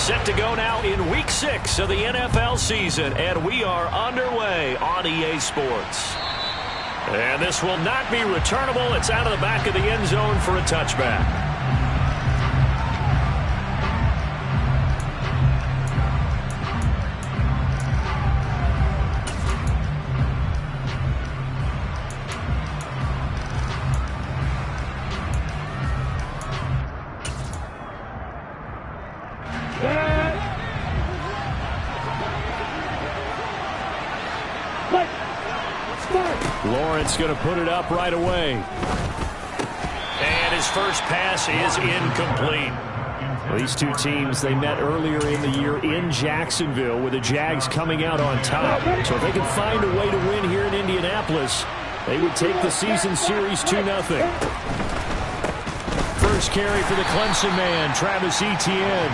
Set to go now in Week 6 of the NFL season, and we are underway on EA Sports. And this will not be returnable. It's out of the back of the end zone for a touchback. Lawrence going to put it up right away. And his first pass is incomplete. These two teams, they met earlier in the year in Jacksonville with the Jags coming out on top. So if they can find a way to win here in Indianapolis, they would take the season series 2-0. First carry for the Clemson man, Travis Etienne.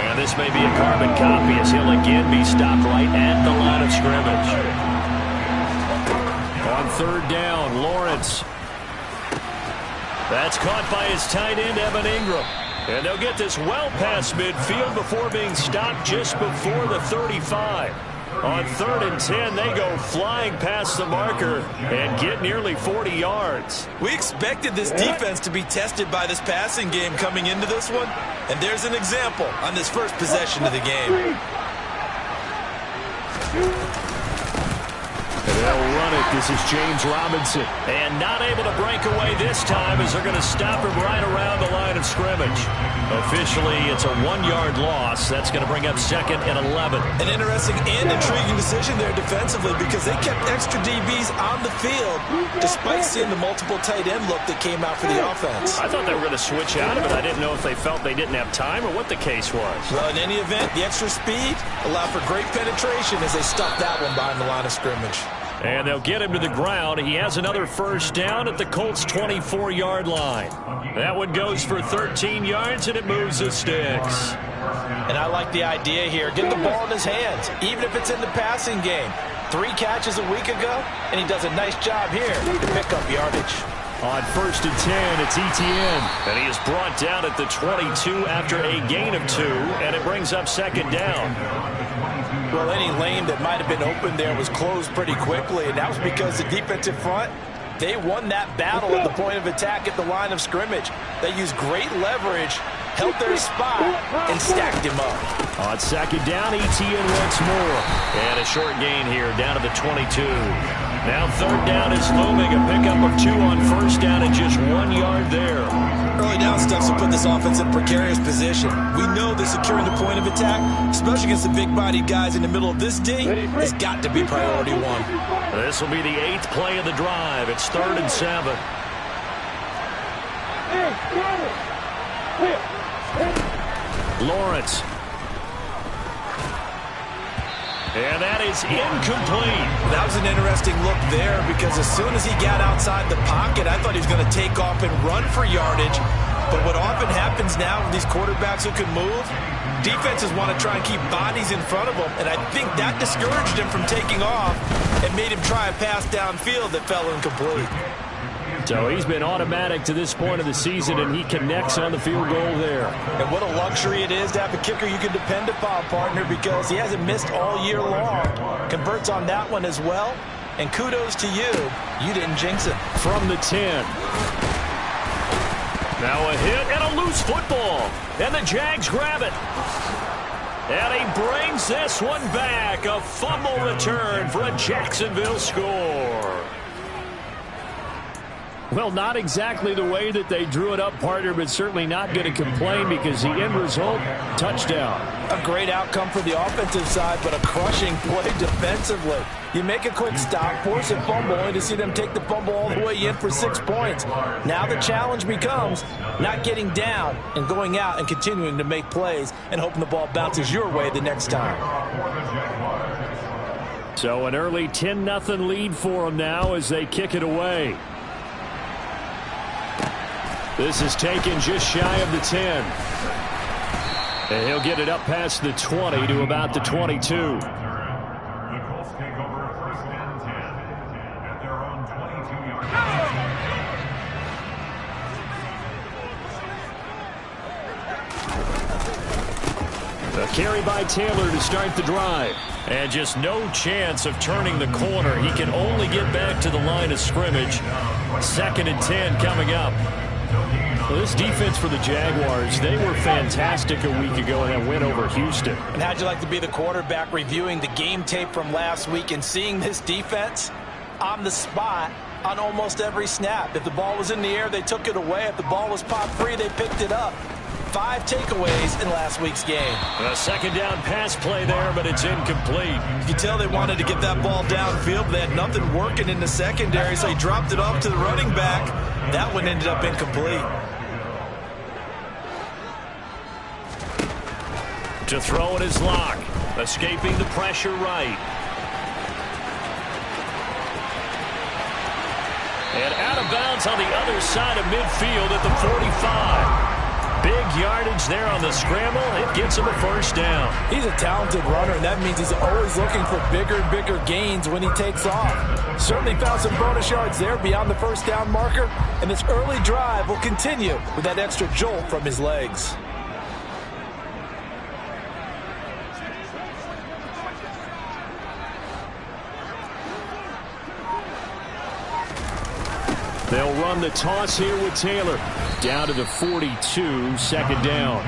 And this may be a carbon copy as he'll again be stopped right at the line of scrimmage. On third down, Lawrence. That's caught by his tight end, Evan Ingram. And they'll get this well past midfield before being stopped just before the 35. On 3rd and 10, they go flying past the marker and get nearly 40 yards. We expected this defense to be tested by this passing game coming into this one. And there's an example on this first possession of the game. They'll run it. This is James Robinson. And not able to break away this time as they're going to stop him right around the line of scrimmage. Officially, it's a 1-yard loss. That's going to bring up 2nd and 11. An interesting and intriguing decision there defensively because they kept extra DBs on the field despite seeing the multiple tight end look that came out for the offense. I thought they were going to switch out of it. I didn't know if they felt they didn't have time or what the case was. Well, in any event, the extra speed allowed for great penetration as they stuffed that one behind the line of scrimmage. And they'll get him to the ground. He has another first down at the Colts' 24-yard line. That one goes for 13 yards, and it moves the sticks. And I like the idea here. Get the ball in his hands, even if it's in the passing game. 3 catches a week ago, and he does a nice job here to pick up yardage. On 1st and 10, it's Etienne. And he is brought down at the 22 after a gain of 2, and it brings up 2nd down. Well, any lane that might have been open there was closed pretty quickly, and that was because the defensive front, they won that battle at the point of attack at the line of scrimmage. They used great leverage, held their spot, and stacked him up. On 2nd down, Etienne once more. And a short gain here down to the 22. Now 3rd down is looming. A pickup of 2 on 1st down and just 1 yard there. Early down stuff to put this offense in precarious position. We know that securing the point of attack, especially against the big-bodied guys in the middle of this D, has got to be priority 1. This will be the 8th play of the drive. It's 3rd and 7. Lawrence. And that is incomplete. That was an interesting look there because as soon as he got outside the pocket, I thought he was going to take off and run for yardage. But what often happens now with these quarterbacks who can move, defenses want to try and keep bodies in front of them. And I think that discouraged him from taking off and made him try a pass downfield that fell incomplete. So he's been automatic to this point of the season, and he connects on the field goal there. And what a luxury it is to have a kicker you can depend upon, partner, because he hasn't missed all year long. Converts on that one as well. And kudos to you. You didn't jinx it. From the 10. Now a hit and a loose football. And the Jags grab it. And he brings this one back. A fumble return for a Jacksonville score. Well, not exactly the way that they drew it up, partner, but certainly not going to complain because the end result, touchdown. A great outcome for the offensive side, but a crushing play defensively. You make a quick stop, force a fumble, only to see them take the fumble all the way in for 6 points. Now the challenge becomes not getting down and going out and continuing to make plays and hoping the ball bounces your way the next time. So an early 10-0 lead for them now as they kick it away. This is taken just shy of the 10. And he'll get it up past the 20 to about the 22. The Colts take over 1st and 10 at their own 22-yard line. A carry by Taylor to start the drive. And just no chance of turning the corner. He can only get back to the line of scrimmage. 2nd and 10 coming up. Well, this defense for the Jaguars, they were fantastic a week ago in that win over Houston. And how'd you like to be the quarterback reviewing the game tape from last week and seeing this defense on the spot on almost every snap? If the ball was in the air, they took it away. If the ball was popped free, they picked it up. 5 takeaways in last week's game. A 2nd down pass play there, but it's incomplete. You can tell they wanted to get that ball downfield. They had nothing working in the secondary, so he dropped it off to the running back. That one ended up incomplete. To throw it is Locke. Escaping the pressure right. And out of bounds on the other side of midfield at the 45. Big yardage there on the scramble. It gets him a 1st down. He's a talented runner, and that means he's always looking for bigger and bigger gains when he takes off. Certainly found some bonus yards there beyond the 1st down marker, and this early drive will continue with that extra jolt from his legs. They'll run the toss here with Taylor. Down to the 42, 2nd down.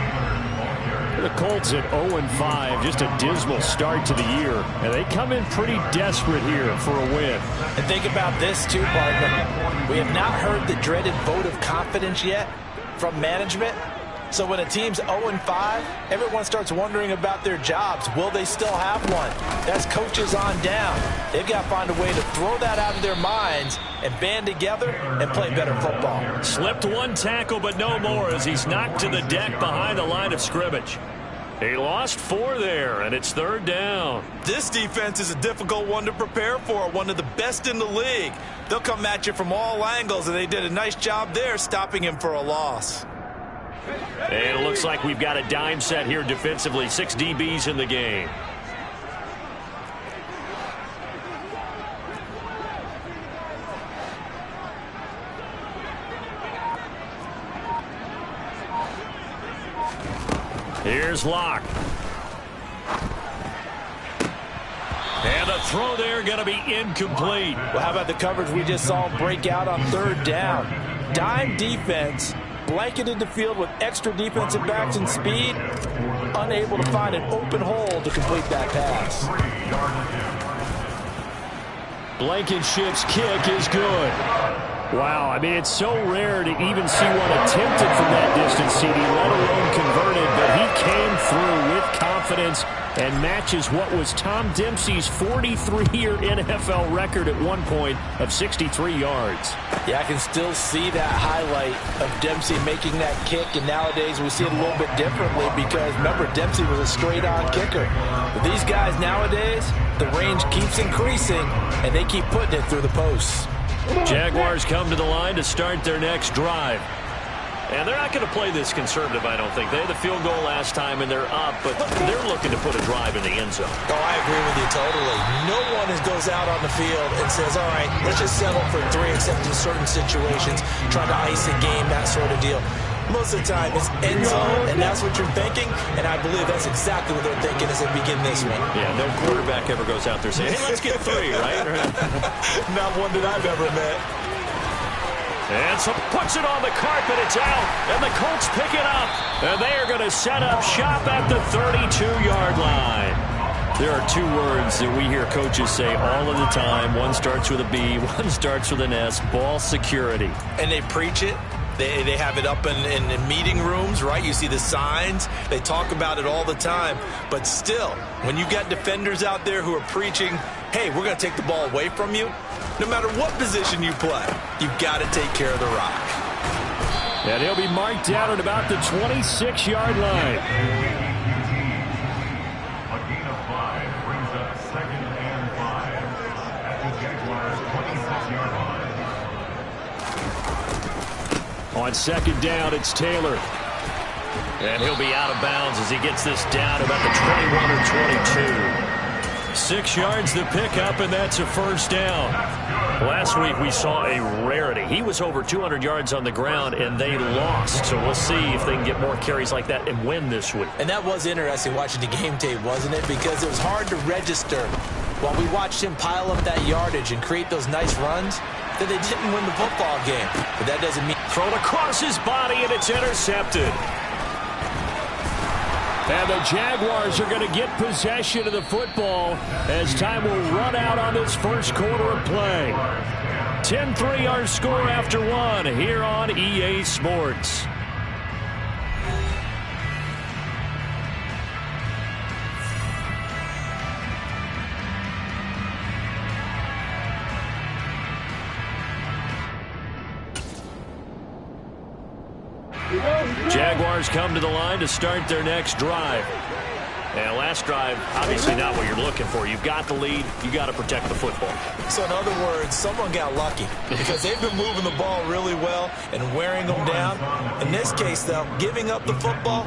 The Colts at 0-5, just a dismal start to the year. And they come in pretty desperate here for a win. And think about this too, partner. We have not heard the dreaded vote of confidence yet from management. So when a team's 0-5, everyone starts wondering about their jobs. Will they still have one? That's coaches on down. They've got to find a way to throw that out of their minds and band together and play better football. Slipped 1 tackle, but no more as he's knocked to the deck behind the line of scrimmage. He lost 4 there, and it's 3rd down. This defense is a difficult one to prepare for, one of the best in the league. They'll come at you from all angles, and they did a nice job there stopping him for a loss. And it looks like we've got a dime set here defensively. 6 DBs in the game. Here's Locke. And the throw there going to be incomplete. Well, how about the coverage we just saw break out on 3rd down? Dime defense, blanketed the field with extra defensive backs and speed, unable to find an open hole to complete that pass. Blankenship's kick is good. Wow, I mean, it's so rare to even see one attempted from that distance, CD, let alone converted, but he came through with confidence and matches what was Tom Dempsey's 43-year NFL record at one point of 63 yards. Yeah, I can still see that highlight of Dempsey making that kick, and nowadays we see it a little bit differently because, remember, Dempsey was a straight-on kicker. But these guys nowadays, the range keeps increasing, and they keep putting it through the posts. Jaguars come to the line to start their next drive. And they're not going to play this conservative, I don't think. They had the field goal last time, and they're up, but they're looking to put a drive in the end zone. Oh, I agree with you totally. No one goes out on the field and says, all right, let's just settle for 3, except in certain situations, trying to ice a game, that sort of deal. Most of the time, it's end zone, and that's what you're thinking, and I believe that's exactly what they're thinking as they begin this one. Yeah, no quarterback ever goes out there saying, hey, let's get 3, right? Not one that I've ever met. And so puts it on the carpet, it's out, and the Colts pick it up. And they are going to set up shop at the 32-yard line. There are 2 words that we hear coaches say all of the time. One starts with a B, one starts with an S, ball security. And they preach it. They have it up in meeting rooms, right? You see the signs. They talk about it all the time. But still, when you got defenders out there who are preaching, hey, we're going to take the ball away from you, no matter what position you play, you've got to take care of the rock. And he'll be marked down at about the 26-yard line. A gain of 5 brings up 2nd and 5 at the Jaguars' 26-yard line. On 2nd down, it's Taylor. And he'll be out of bounds as he gets this down about the 21 or 22. 6 yards the pickup, and that's a first down. Last week we saw a rarity. He was over 200 yards on the ground, and they lost. So we'll see if they can get more carries like that and win this week. And that was interesting watching the game tape, wasn't it? Because it was hard to register while we watched him pile up that yardage and create those nice runs that they didn't win the football game. But that doesn't mean... Thrown across his body, and it's intercepted. And the Jaguars are going to get possession of the football as time will run out on this first quarter of play. 10-3 our score after one here on EA Sports. Jaguars come to the line to start their next drive. And last drive, obviously not what you're looking for. You've got the lead. You got to protect the football. So in other words, someone got lucky because they've been moving the ball really well and wearing them down. In this case, though, giving up the football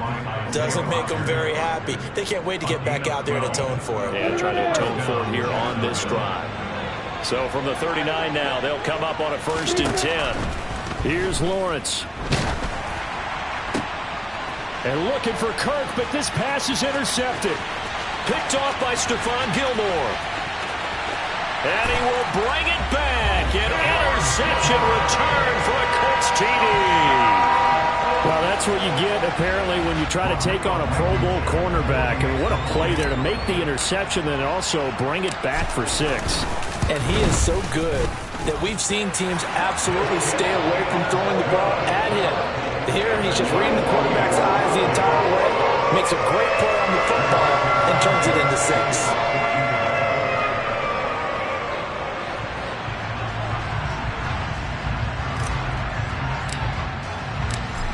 doesn't make them very happy. They can't wait to get back out there and atone for it. And try to atone for it here on this drive. So from the 39 now, they'll come up on a 1st and 10. Here's Lawrence. And looking for Kirk, but this pass is intercepted. Picked off by Stephon Gilmore. And he will bring it back. An interception return for a Colts TD. Well, that's what you get, apparently, when you try to take on a Pro Bowl cornerback. And what a play there to make the interception and also bring it back for 6. And he is so good that we've seen teams absolutely stay away from throwing the ball at him. Here, he's just reading the quarterback's eyes the entire way, makes a great play on the football, and turns it into 6.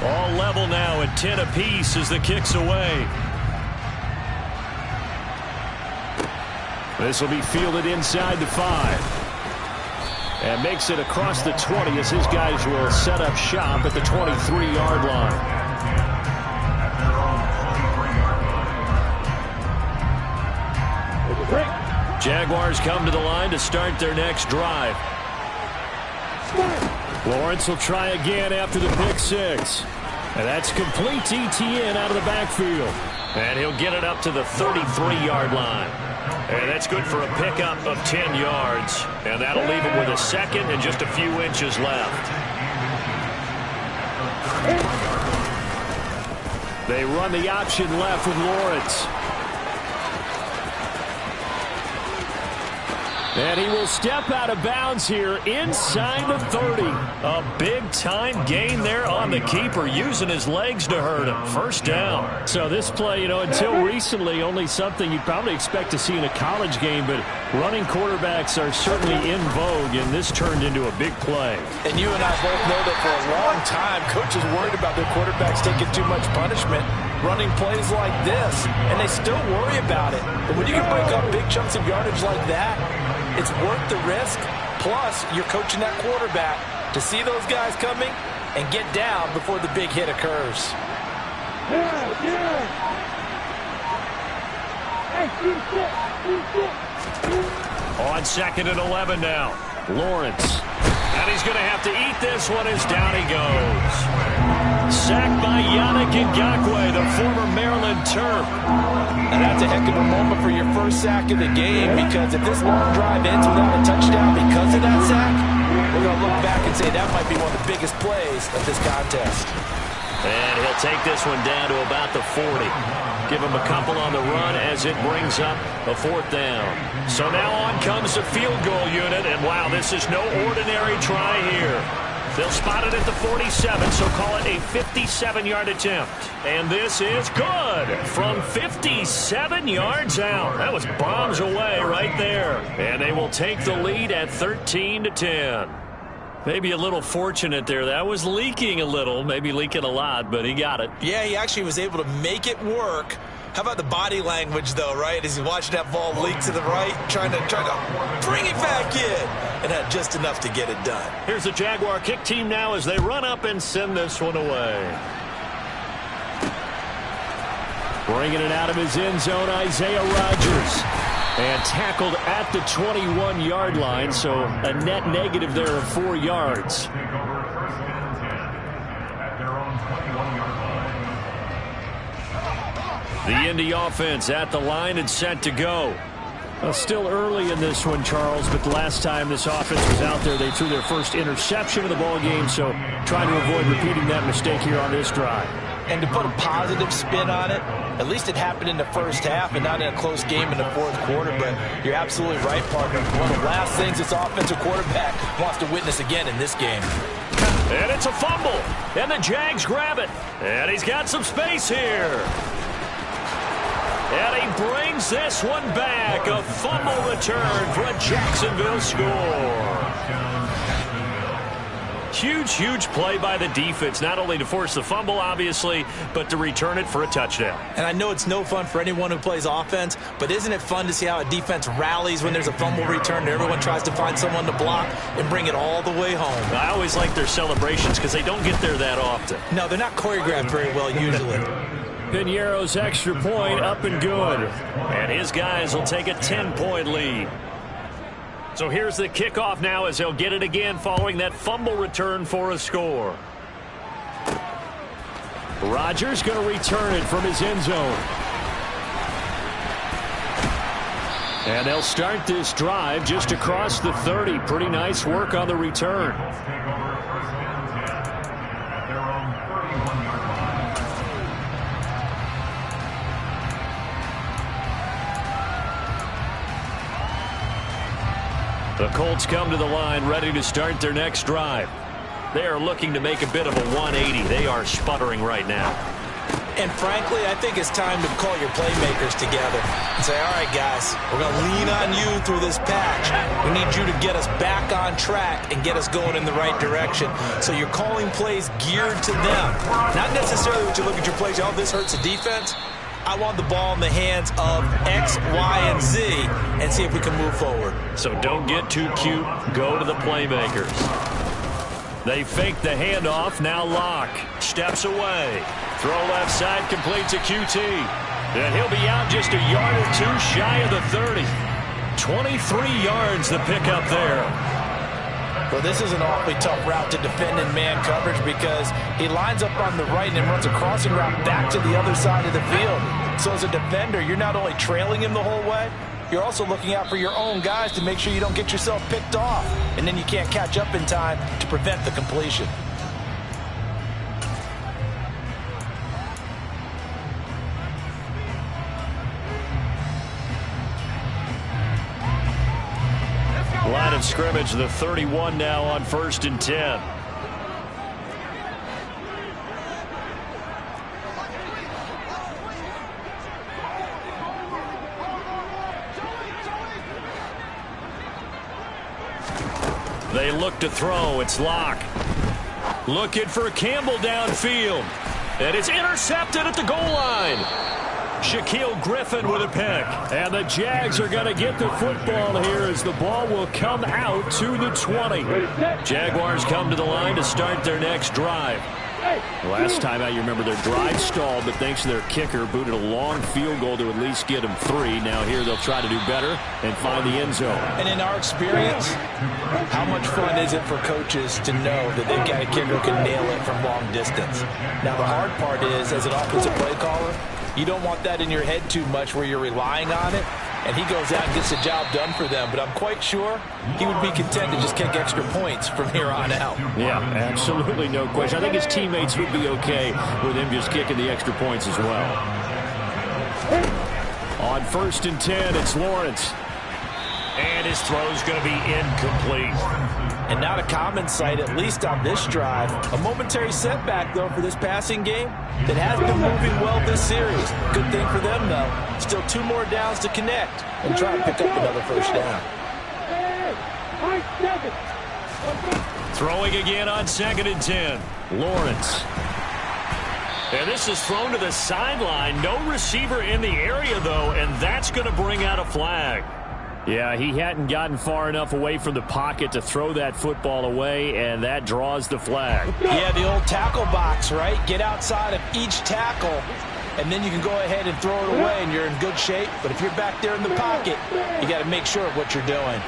All level now at 10 apiece as the kick's away. This will be fielded inside the 5. And makes it across the 20 as his guys will set up shop at the 23-yard line. Jaguars come to the line to start their next drive. Lawrence will try again after the pick 6. And that's complete to Etienne out of the backfield. And he'll get it up to the 33-yard line. And that's good for a pickup of 10 yards. And that'll leave him with a 2nd and just a few inches left. They run the option left with Lawrence. And he will step out of bounds here inside the 30. A big-time gain there on the keeper, using his legs to hurt him. First down. So this play, until recently, only something you'd probably expect to see in a college game, but running quarterbacks are certainly in vogue, and this turned into a big play. And you and I both know that for a long time, coaches worried about their quarterbacks taking too much punishment running plays like this, and they still worry about it. But when you can break up big chunks of yardage like that, it's worth the risk. Plus, you're coaching that quarterback to see those guys coming and get down before the big hit occurs. On 2nd and 11 now. Lawrence. And he's going to have to eat this one as down he goes. Sacked by Yannick Ngakoue, the former Maryland Terp. And that's a heck of a moment for your first sack of the game, because if this long drive ends without a touchdown because of that sack, we're going to look back and say that might be one of the biggest plays of this contest. And he'll take this one down to about the 40. Give him a couple on the run as it brings up a 4th down. So now on comes the field goal unit, and wow, this is no ordinary try here. They'll spot it at the 47, so call it a 57-yard attempt. And this is good from 57 yards out. That was bombs away right there. And they will take the lead at 13-10. Maybe a little fortunate there. That was leaking a little, maybe leaking a lot, but he got it. Yeah, he actually was able to make it work. How about the body language, though, right? As you watch that ball leak to the right, trying to bring it back in, and had just enough to get it done. Here's the Jaguar kick team now as they run up and send this one away. Bringing it out of his end zone, Isaiah Rodgers. And tackled at the 21-yard line, so a net negative there of 4 yards. Take over first and 10 at their own 21-yard line. The Indy offense at the line and set to go. Well, still early in this one, Charles, but the last time this offense was out there, they threw their first interception of the ball game, so trying to avoid repeating that mistake here on this drive. And to put a positive spin on it, at least it happened in the first half and not in a close game in the fourth quarter. But you're absolutely right, partner. One of the last things this offensive quarterback wants to witness again in this game. And it's a fumble. And the Jags grab it. And he's got some space here. And he brings this one back. A fumble return for a Jacksonville score. Huge, huge play by the defense, not only to force the fumble, obviously, but to return it for a touchdown. And I know it's no fun for anyone who plays offense, but isn't it fun to see how a defense rallies when there's a fumble return and everyone tries to find someone to block and bring it all the way home? I always like their celebrations because they don't get there that often. No, they're not choreographed very well usually. Piñeiro's extra point up and good. And his guys will take a 10-point lead. So here's the kickoff now as they'll get it again following that fumble return for a score. Rodgers going to return it from his end zone. And they'll start this drive just across the 30. Pretty nice work on the return. Colts take over first and 10 at their own 31-yard line. The Colts come to the line ready to start their next drive. They are looking to make a bit of a 180. They are sputtering right now. And frankly, I think it's time to call your playmakers together and say, all right, guys, we're going to lean on you through this patch. We need you to get us back on track and get us going in the right direction. So you're calling plays geared to them. Not necessarily what you look at your plays, oh, this hurts the defense. I want the ball in the hands of X, Y, and Z and see if we can move forward. So don't get too cute. Go to the playmakers. They fake the handoff. Now Locke steps away. Throw left side, completes a QT. And he'll be out just a yard or two shy of the 30. 23 yards the pickup there. Well, this is an awfully tough route to defend in man coverage because he lines up on the right and then runs a crossing route back to the other side of the field. So as a defender, you're not only trailing him the whole way, you're also looking out for your own guys to make sure you don't get yourself picked off. And then you can't catch up in time to prevent the completion. Line of scrimmage, the 31 now on 1st and 10. They look to throw. It's Locke. Looking for Campbell downfield. And it's intercepted at the goal line. Shaquille Griffin with a pick. And the Jags are going to get the football here as the ball will come out to the 20. Jaguars come to the line to start their next drive. Last time out, you remember their drive stalled, but thanks to their kicker, booted a long field goal to at least get them 3. Now here they'll try to do better and find the end zone. And in our experience, how much fun is it for coaches to know that they've got a kicker who can nail it from long distance? Now the hard part is, as an offensive play caller, you don't want that in your head too much where you're relying on it, and he goes out and gets the job done for them. But I'm quite sure he would be content to just kick extra points from here on out. Yeah, absolutely no question. I think his teammates would be okay with him just kicking the extra points as well. On 1st and 10, it's Lawrence. And his throw's going to be incomplete. And not a common sight, at least on this drive. A momentary setback, though, for this passing game that has been moving well this series. Good thing for them, though. Still 2 more downs to connect and try to pick up another first down. Throwing again on 2nd and 10. Lawrence. And this is thrown to the sideline. No receiver in the area, though, and that's going to bring out a flag. Yeah, he hadn't gotten far enough away from the pocket to throw that football away, and that draws the flag. Yeah, the old tackle box, right? Get outside of each tackle and then you can go ahead and throw it away, and you're in good shape. But if you're back there in the pocket, you got to make sure of what you're doing.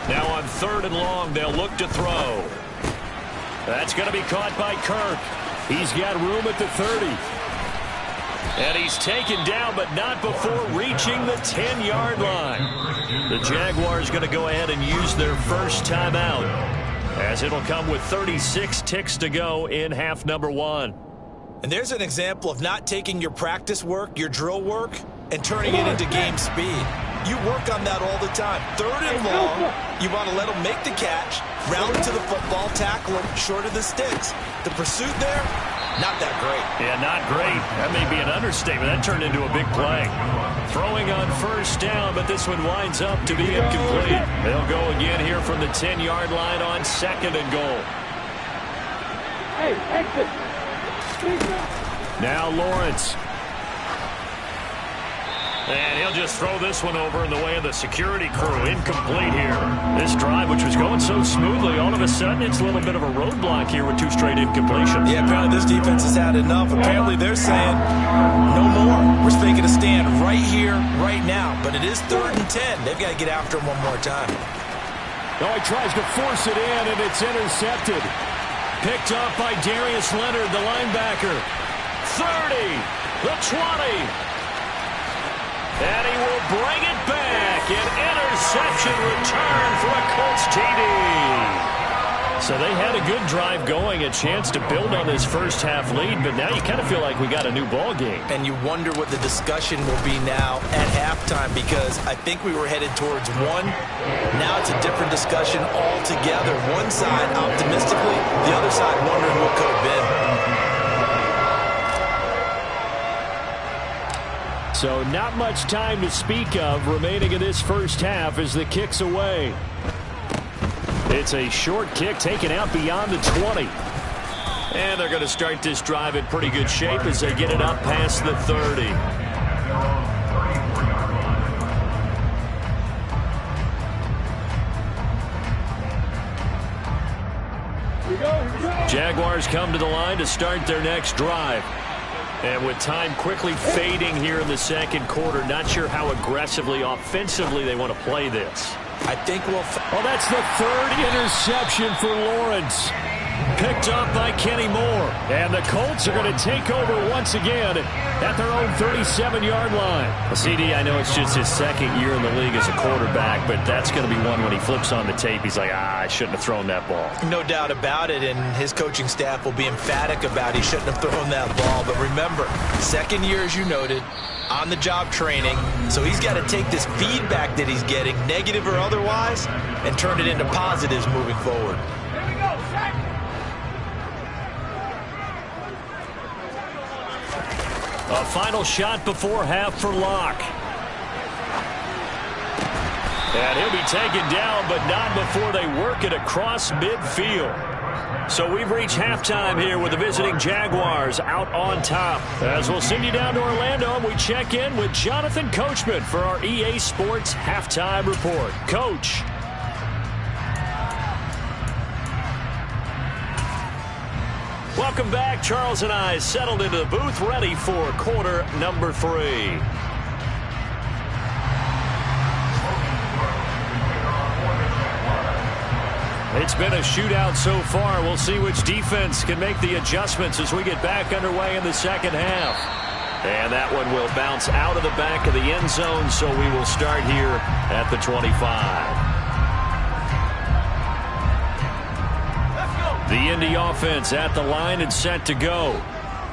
Now on 3rd and long, they'll look to throw. That's going to be caught by Kirk. He's got room at the 30. And he's taken down, but not before reaching the 10-yard line. The Jaguars going to go ahead and use their first timeout, as it'll come with 36 ticks to go in half number 1. And there's an example of not taking your practice work, your drill work, and turning it into game speed. You work on that all the time. 3rd and long, you want to let them make the catch, round to the football, tackle them short of the sticks. The pursuit there, not that great. Yeah, not great. That may be an understatement. That turned into a big play. Throwing on 1st down, but this one winds up to be incomplete. They'll go again here from the 10-yard line on 2nd and goal. Hey, exit. Now Lawrence. And he'll just throw this one over in the way of the security crew. Incomplete here. This drive, which was going so smoothly, all of a sudden it's a little bit of a roadblock here with 2 straight incompletions. Yeah, apparently this defense has had enough. Apparently they're saying, no more. We're making a stand right here, right now. But it is 3rd and 10. They've got to get after him one more time. Oh, he tries to force it in, and it's intercepted. Picked up by Darius Leonard, the linebacker. 30, the 20. And he will bring it back. An interception return for a Colts TD. So they had a good drive going, a chance to build on this first half lead, but now you kind of feel like we got a new ball game. And you wonder what the discussion will be now at halftime, because I think we were headed towards one. Now it's a different discussion altogether. One side optimistically, the other side wondering what could have been. So not much time to speak of remaining in this first half as the kick's away. It's a short kick taken out beyond the 20. And they're going to start this drive in pretty good shape as they get it up past the 30. Jaguars come to the line to start their next drive. And with time quickly fading here in the 2nd quarter, not sure how aggressively, offensively they want to play this. I think we'll... Oh, that's the 3rd interception for Lawrence. Picked up by Kenny Moore. And the Colts are going to take over once again at their own 37-yard line. Well, CD, I know it's just his 2nd year in the league as a quarterback, but that's going to be one when he flips on the tape, he's like, I shouldn't have thrown that ball. No doubt about it, and his coaching staff will be emphatic about he shouldn't have thrown that ball. But remember, 2nd year, as you noted, on-the-job training, so he's got to take this feedback that he's getting, negative or otherwise, and turn it into positives moving forward. Here we go, Zach. A final shot before half for Locke. And he'll be taken down, but not before they work it across midfield. So we've reached halftime here with the visiting Jaguars out on top. As we'll send you down to Orlando, and we check in with Jonathan Coachman for our EA Sports Halftime Report. Coach. Welcome back. Charles and I settled into the booth, ready for quarter number 3. It's been a shootout so far. We'll see which defense can make the adjustments as we get back underway in the 2nd half. And that one will bounce out of the back of the end zone, so we will start here at the 25. The Indy offense at the line and set to go.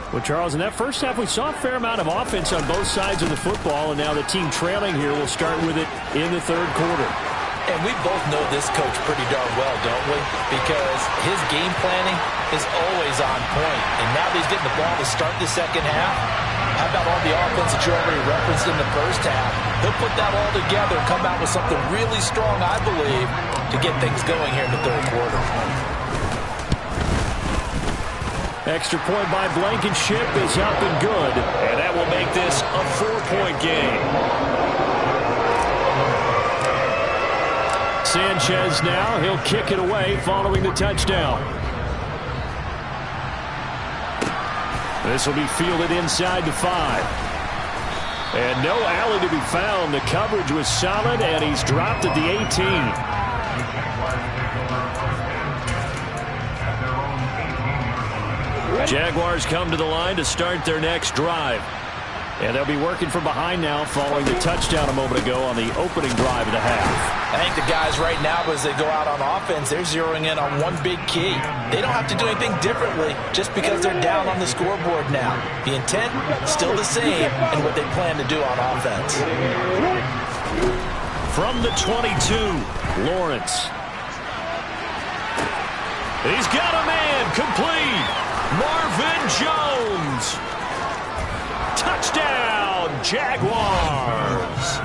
Well, Charles, in that first half, we saw a fair amount of offense on both sides of the football, and now the team trailing here will start with it in the 3rd quarter. And we both know this coach pretty darn well, don't we? Because his game planning is always on point. And now that he's getting the ball to start the 2nd half, how about all the offense that you already referenced in the first half? He'll put that all together and come out with something really strong, I believe, to get things going here in the 3rd quarter. Extra point by Blankenship is up and good, and that will make this a 4-point game. Sanchez now, he'll kick it away following the touchdown. This will be fielded inside the 5. And no alley to be found. The coverage was solid, and he's dropped at the 18. Jaguars come to the line to start their next drive. And they'll be working from behind now following the touchdown a moment ago on the opening drive of the half. I think the guys right now, as they go out on offense, they're zeroing in on one big key. They don't have to do anything differently just because they're down on the scoreboard now. The intent, still the same, and what they plan to do on offense. From the 22, Lawrence. He's got a man complete. Marvin Jones. Touchdown, Jaguars.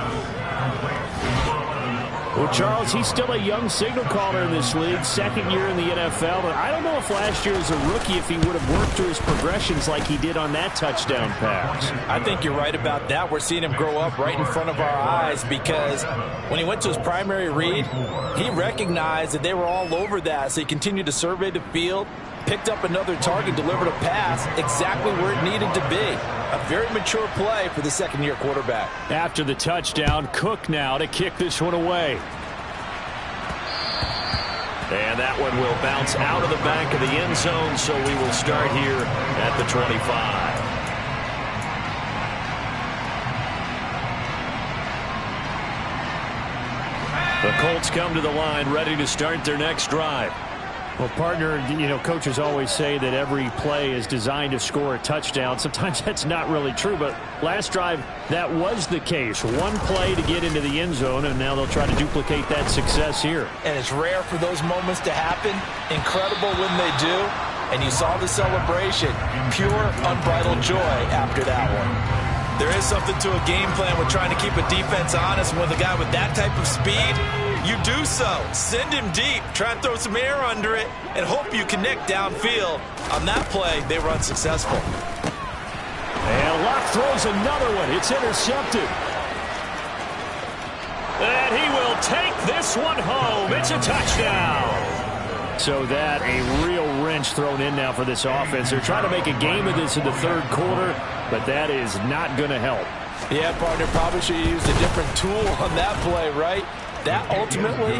Well, Charles, he's still a young signal caller in this league, second year in the NFL. But I don't know if last year as a rookie, if he would have worked through his progressions like he did on that touchdown pass. I think you're right about that. We're seeing him grow up right in front of our eyes because when he went to his primary read, he recognized that they were all over that. So he continued to survey the field, picked up another target, delivered a pass exactly where it needed to be. A very mature play for the second-year quarterback. After the touchdown, Cook now to kick this one away. And that one will bounce out of the back of the end zone, so we will start here at the 25. The Colts come to the line ready to start their next drive. Well, partner, coaches always say that every play is designed to score a touchdown. Sometimes that's not really true, but last drive, that was the case. One play to get into the end zone, and now they'll try to duplicate that success here. And it's rare for those moments to happen. Incredible when they do. And you saw the celebration. Pure, unbridled joy after that one. There is something to a game plan. We're trying to keep a defense honest. With a guy with that type of speed, you do so. Send him deep. Try and throw some air under it and hope you connect downfield. On that play, they were unsuccessful. And Locke throws another one. It's intercepted. And he will take this one home. It's a touchdown. So that a real wrench thrown in now for this offense. They're trying to make a game of this in the third quarter, but that is not going to help. Yeah, partner, probably should have used a different tool on that play, right? That ultimately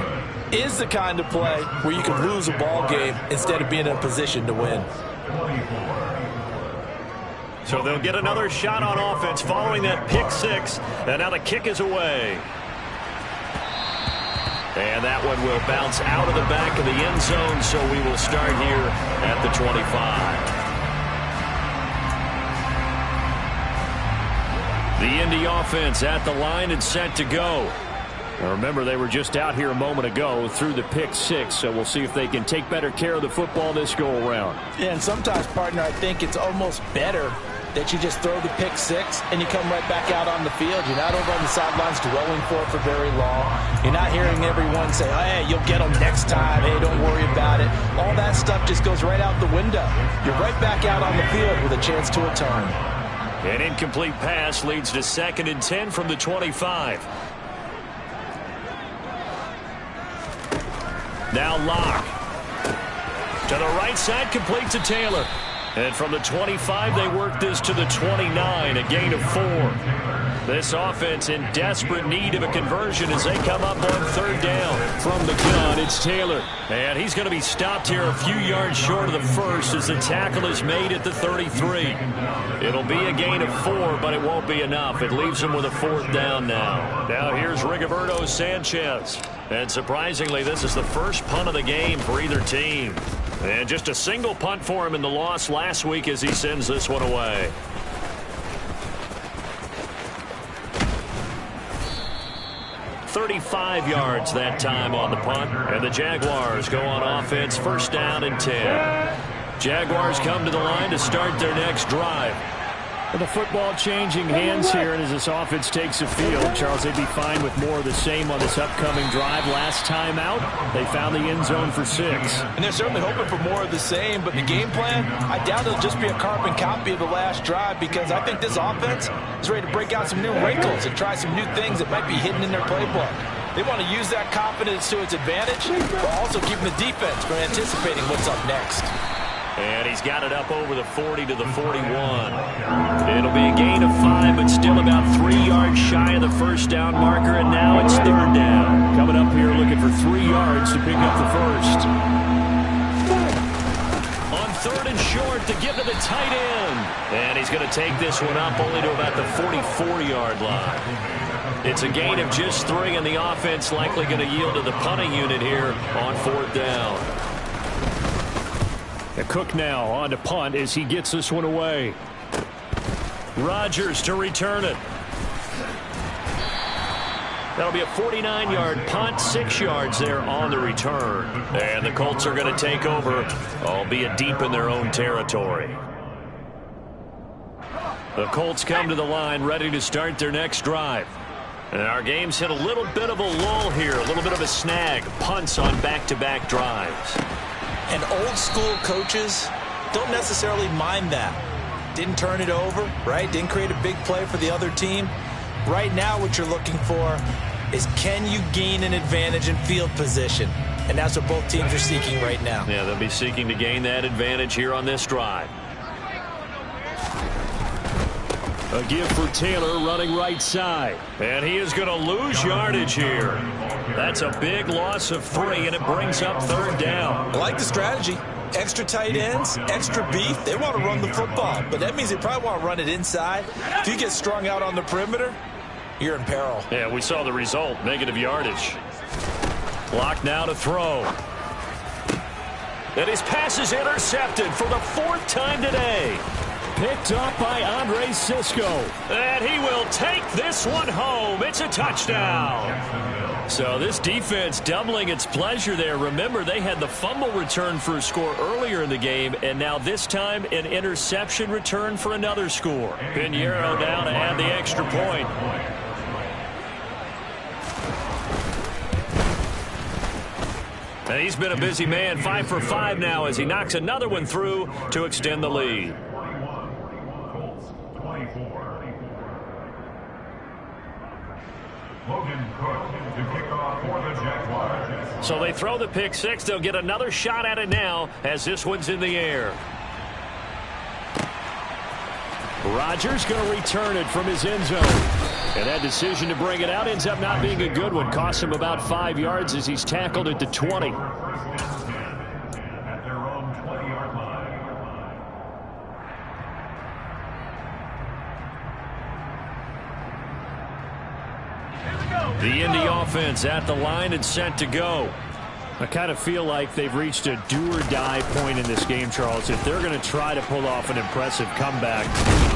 is the kind of play where you can lose a ball game instead of being in a position to win. So they'll get another shot on offense following that pick six, and now the kick is away. And that one will bounce out of the back of the end zone, so we will start here at the 25. The Indy offense at the line and set to go. Now remember, they were just out here a moment ago through the pick six, so we'll see if they can take better care of the football this go-around. Yeah, and sometimes, partner, I think it's almost better that you just throw the pick six and you come right back out on the field. You're not over on the sidelines dwelling for it for very long. You're not hearing everyone say, oh, hey, you'll get them next time. Hey, don't worry about it. All that stuff just goes right out the window. You're right back out on the field with a chance to return. An incomplete pass leads to 2nd and 10 from the 25. Now Locke. To the right side, complete to Taylor. And from the 25, they work this to the 29, a gain of 4. This offense in desperate need of a conversion as they come up on 3rd down. From the gun, it's Taylor. And he's going to be stopped here a few yards short of the first as the tackle is made at the 33. It'll be a gain of 4, but it won't be enough. It leaves him with a 4th down now. Now here's Rigoberto Sanchez. And surprisingly, this is the first punt of the game for either team. And just a single punt for him in the loss last week as he sends this one away. "35 yards that time on the punt. And the Jaguars go on offense, 1st down and 10. Jaguars come to the line to start their next drive. And the football changing hands here, and as this offense takes the field, Charles, they'd be fine with more of the same on this upcoming drive. Last time out, they found the end zone for 6. And they're certainly hoping for more of the same, but the game plan, I doubt it'll just be a carbon copy of the last drive because I think this offense is ready to break out some new wrinkles and try some new things that might be hidden in their playbook. They want to use that confidence to its advantage, but also keeping the defense from anticipating what's up next. And he's got it up over the 40 to the 41. It'll be a gain of 5, but still about 3 yards shy of the first down marker, and now it's third down. Coming up here looking for 3 yards to pick up the first. On third and short to give to the tight end. And he's going to take this one up only to about the 44-yard line. It's a gain of just 3, and the offense likely going to yield to the punting unit here on fourth down. Cook now on to punt as he gets this one away. Rodgers to return it. That'll be a 49-yard punt, 6 yards there on the return. And the Colts are going to take over, albeit deep in their own territory. The Colts come to the line ready to start their next drive. And our game's hit a little bit of a lull here, a little bit of a snag. Punts on back-to-back drives. And old-school coaches don't necessarily mind that. Didn't turn it over, right? Didn't create a big play for the other team. Right now what you're looking for is, can you gain an advantage in field position? And that's what both teams are seeking right now. Yeah, they'll be seeking to gain that advantage here on this drive. A give for Taylor running right side. And he is going to lose yardage here. That's a big loss of 3, and it brings up third down. I like the strategy. Extra tight ends, extra beef. They want to run the football, but that means they probably want to run it inside. If you get strung out on the perimeter, you're in peril. Yeah, we saw the result, negative yardage. Block now to throw. And his pass is intercepted for the 4th time today. Picked up by Andre Cisco. And he will take this one home. It's a touchdown. So this defense doubling its pleasure there. Remember, they had the fumble return for a score earlier in the game, and now this time an interception return for another score. Pinheiro now to add the extra point. And he's been a busy man, 5 for 5 now as he knocks another one through to extend the lead. So they throw the pick 6. They'll get another shot at it now as this one's in the air. Rodgers going to return it from his end zone. And that decision to bring it out ends up not being a good one. Costs him about 5 yards as he's tackled at the 20. At their own 20-yard line. The Indy offense at the line and set to go. I kind of feel like they've reached a do-or-die point in this game, Charles. If they're going to try to pull off an impressive comeback,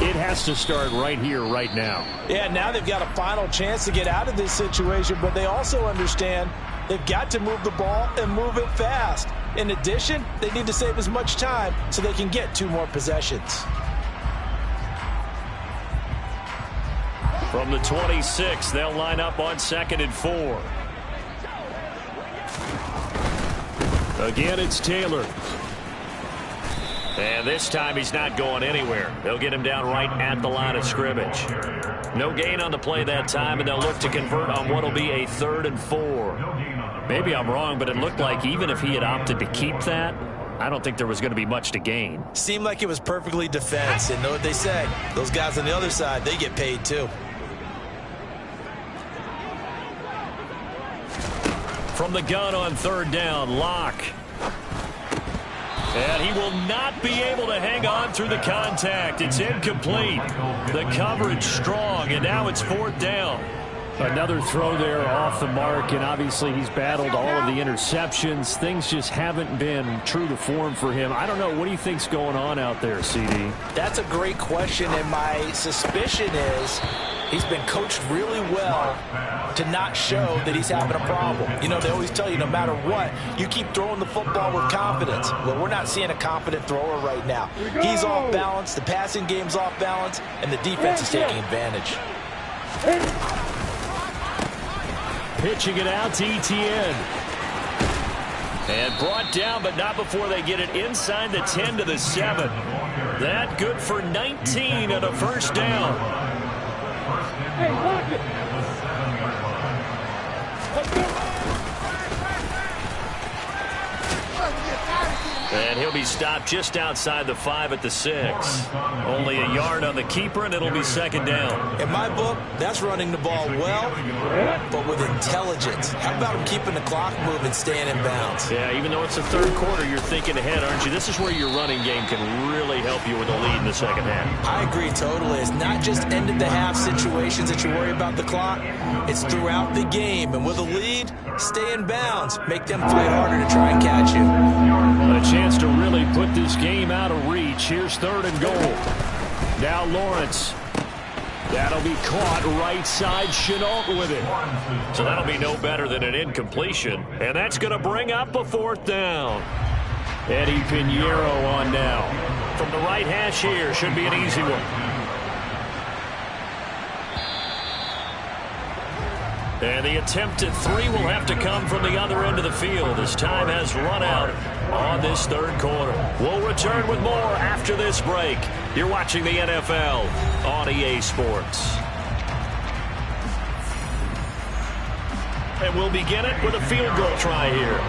it has to start right here, right now. Yeah, now they've got a final chance to get out of this situation, but they also understand they've got to move the ball and move it fast. In addition, they need to save as much time so they can get 2 more possessions. From the 26, they'll line up on 2nd and 4. Again, it's Taylor. And this time he's not going anywhere. They'll get him down right at the line of scrimmage. No gain on the play that time, and they'll look to convert on what will be a 3rd and 4. Maybe I'm wrong, but it looked like even if he had opted to keep that, I don't think there was going to be much to gain. Seemed like it was perfectly defense, and know what they say. Those guys on the other side, they get paid too. From the gun on 3rd down, Locke. And he will not be able to hang on through the contact. It's incomplete. The coverage strong, and now it's 4th down. Another throw there off the mark, and obviously he's battled all of the interceptions. Things just haven't been true to form for him. I don't know. What do you think's going on out there, CD? That's a great question, and my suspicion is he's been coached really well to not show that he's having a problem. You know, they always tell you no matter what, you keep throwing the football with confidence. Well, we're not seeing a confident thrower right now. He's off balance, the passing game's off balance, and the defense is taking advantage. Pitching it out to Etienne. And brought down, but not before they get it inside the 10 to the 7. That good for 19 and a first down. Hey, lock it. Let's go. And he'll be stopped just outside the 5 at the 6. Only a yard on the keeper, and it'll be second down. In my book, that's running the ball well, but with intelligence. How about him keeping the clock moving, staying in bounds? Yeah, even though it's the third quarter, you're thinking ahead, aren't you? This is where your running game can really help you with a lead in the second half. I agree totally. It's not just end-of-the-half situations that you worry about the clock. It's throughout the game. And with a lead, stay in bounds. Make them fight harder to try and catch you. A chance to really put this game out of reach. Here's third and goal. Now Lawrence. That'll be caught right side. Chenault with it. So that'll be no better than an incompletion. And that's going to bring up a fourth down. Eddie Pinheiro on now. From the right hash here. Should be an easy one. And the attempt at 3 will have to come from the other end of the field as time has run out on this third quarter. We'll return with more after this break. You're watching the NFL on EA Sports. And we'll begin it with a field goal try here.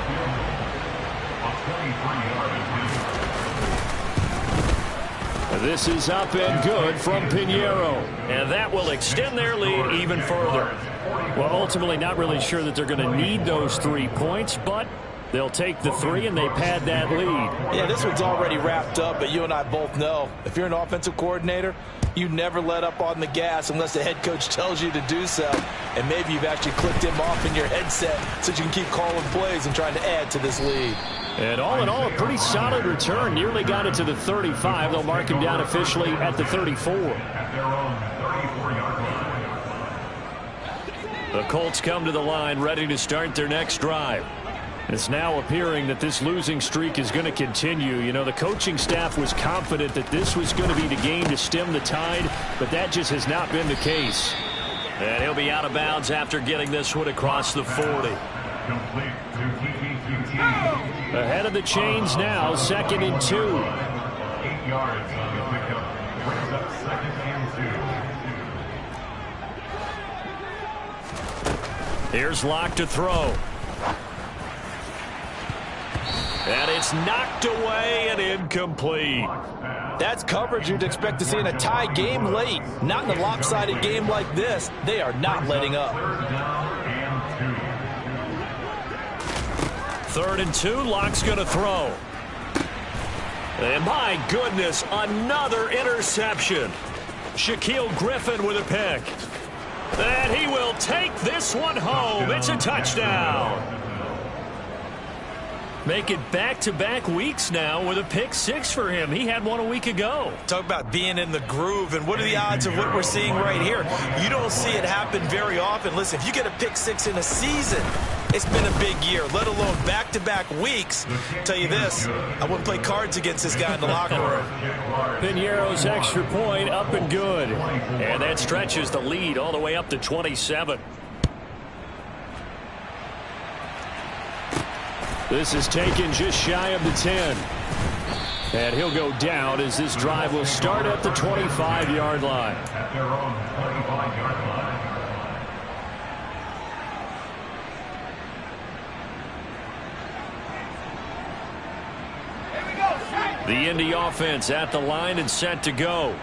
This is up and good from Pinheiro. And that will extend their lead even further. Well, ultimately, not really sure that they're going to need those 3 points, but they'll take the 3 and they pad that lead. Yeah, this one's already wrapped up, but you and I both know if you're an offensive coordinator, you never let up on the gas unless the head coach tells you to do so. And maybe you've actually clicked him off in your headset so you can keep calling plays and trying to add to this lead. And all in all, a pretty solid return. Nearly got it to the 35. They'll mark him down officially at the 34. The Colts come to the line ready to start their next drive. It's now appearing that this losing streak is going to continue. You know, the coaching staff was confident that this was going to be the game to stem the tide, but that just has not been the case. And he'll be out of bounds after getting this one across the 40. Ahead of the chains now, 2nd and 2. 8 yards on the pickup. Brings up 2nd and 2. Here's Locke to throw. And it's knocked away and incomplete. That's coverage you'd expect to see in a tie game late. Not in a lopsided game like this. They are not letting up. 3rd and 2. 3rd and 2. Locke's going to throw. And my goodness, another interception. Shaquille Griffin with a pick. And he will take this one home. It's a touchdown. Make it back-to-back weeks now with a pick 6 for him. He had one a week ago. Talk about being in the groove, and what are the odds of what we're seeing right here? You don't see it happen very often. Listen, if you get a pick 6 in a season, it's been a big year, let alone back-to-back weeks. I'll tell you this, I wouldn't play cards against this guy in the locker room. Pinheiro's extra point up and good. And that stretches the lead all the way up to 27. This is taken just shy of the 10. And he'll go down as this drive will start at the 25-yard line. At their own 25-yard line. The Indy offense at the line and set to go.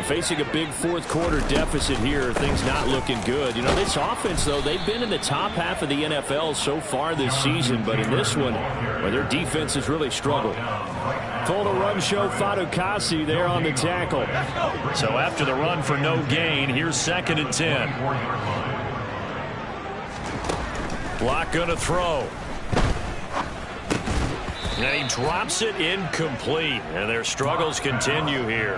Facing a big fourth quarter deficit here, things not looking good. You know, this offense, though, they've been in the top half of the NFL so far this season, but in this one, well, their defense has really struggled. Full to run show, Fatukasi there on the tackle. So after the run for no gain, here's 2nd and 10. Block going to throw. And he drops it incomplete. And their struggles continue here.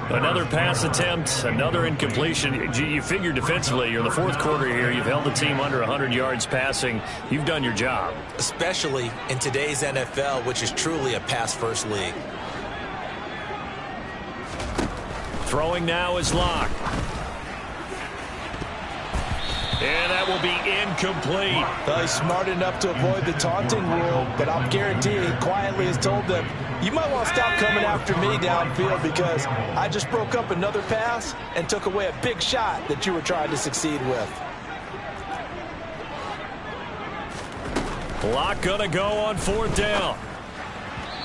Another pass attempt, another incompletion. You figure defensively, you're in the fourth quarter here. You've held the team under 100 yards passing. You've done your job. Especially in today's NFL, which is truly a pass-first league. Throwing now is Locke. And that will be incomplete. Well, he's smart enough to avoid the taunting rule, but I'll guarantee he quietly has told them, you might want to stop coming after me downfield because I just broke up another pass and took away a big shot that you were trying to succeed with. Locke gonna go on 4th down.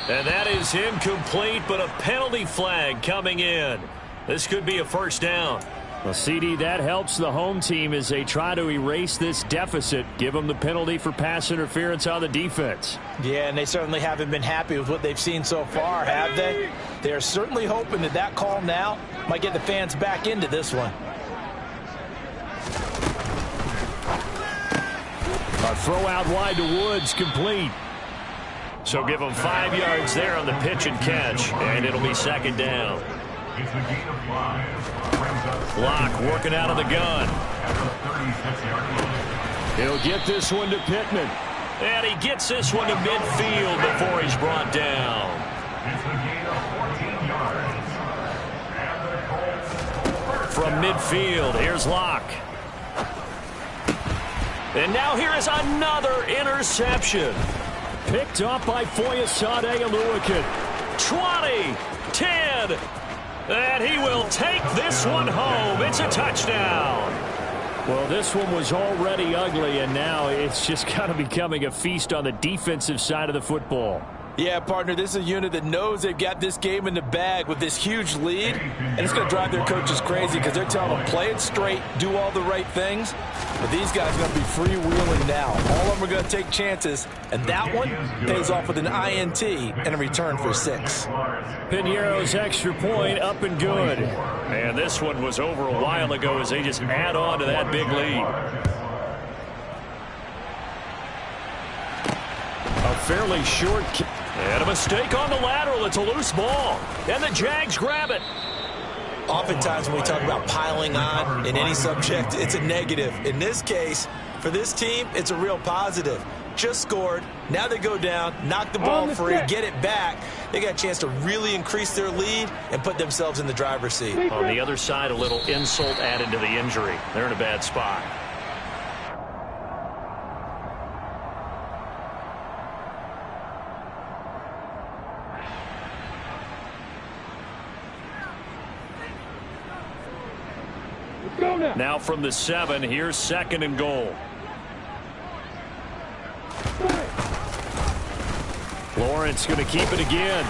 And that is incomplete, but a penalty flag coming in. This could be a first down. Well, CD, that helps the home team as they try to erase this deficit. Give them the penalty for pass interference on the defense. Yeah, and they certainly haven't been happy with what they've seen so far, have they? They're certainly hoping that that call now might get the fans back into this one. A throw out wide to Woods, complete. So give them 5 yards there on the pitch and catch, and it'll be second down. It's a gain of 5. Locke working out of the gun. He'll get this one to Pittman. And he gets this one to midfield before he's brought down. It's a gain of 14 yards. And the Colts From midfield, here's Locke. And now here is another interception. Picked up by Foyesade Aluakin. 20, 10, and he will take this one home. It's a touchdown. Well, this one was already ugly, and now it's just kind of becoming a feast on the defensive side of the football. Yeah, partner, this is a unit that knows they've got this game in the bag with this huge lead, and it's going to drive their coaches crazy because they're telling them play it straight, do all the right things. But these guys are going to be freewheeling now. All of them are going to take chances, and that one pays off with an INT and a return for 6. Piñeiro's extra point up and good. And this one was over a while ago as they just add on to that big lead. A fairly short kick. And a mistake on the lateral. It's a loose ball. And the Jags grab it. Oftentimes when we talk about piling on in any subject, it's a negative. In this case, for this team, it's a real positive. Just scored. Now they go down, knock the ball free, get it back. They got a chance to really increase their lead and put themselves in the driver's seat. On the other side, a little insult added to the injury. They're in a bad spot. Now from the 7, here's 2nd and goal. Lawrence going to keep it again.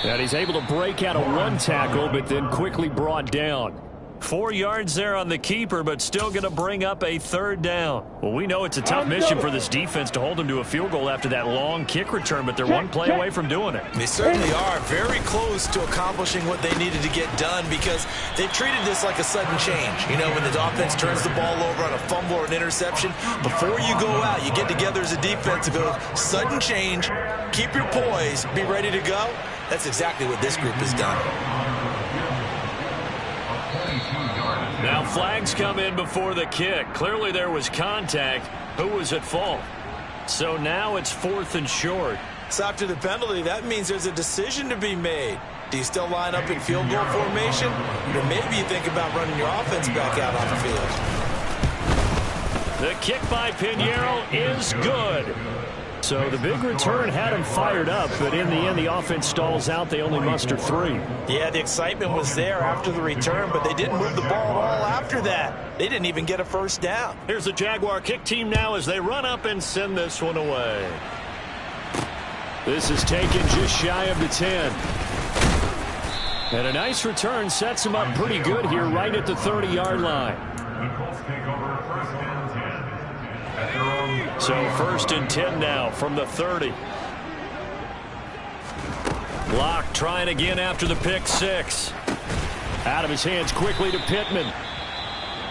And he's able to break out of one tackle, but then quickly brought down. 4 yards there on the keeper, but still going to bring up a 3rd down. Well, we know it's a tough mission for this defense to hold them to a field goal after that long kick return, but they're one play away from doing it. They certainly are very close to accomplishing what they needed to get done because they treated this like a sudden change. You know, when the offense turns the ball over on a fumble or an interception, before you go out, you get together as a defense to go sudden change, keep your poise, be ready to go. That's exactly what this group has done. Now flags come in before the kick. Clearly there was contact. Who was at fault? So now it's 4th and short. So after the penalty, that means there's a decision to be made. Do you still line up in field goal formation? Or maybe you think about running your offense back out on the field. The kick by Piñeiro is good. So the big return had him fired up, but in the end, the offense stalls out. They only muster 3. Yeah, the excitement was there after the return, but they didn't move the ball at all after that. They didn't even get a first down. Here's the Jaguar kick team now as they run up and send this one away. This is taken just shy of the 10. And a nice return sets him up pretty good here right at the 30-yard line. The Colts take over 1st and 10 at their own. So 1st and 10 now from the 30. Locke trying again after the pick 6. Out of his hands quickly to Pittman.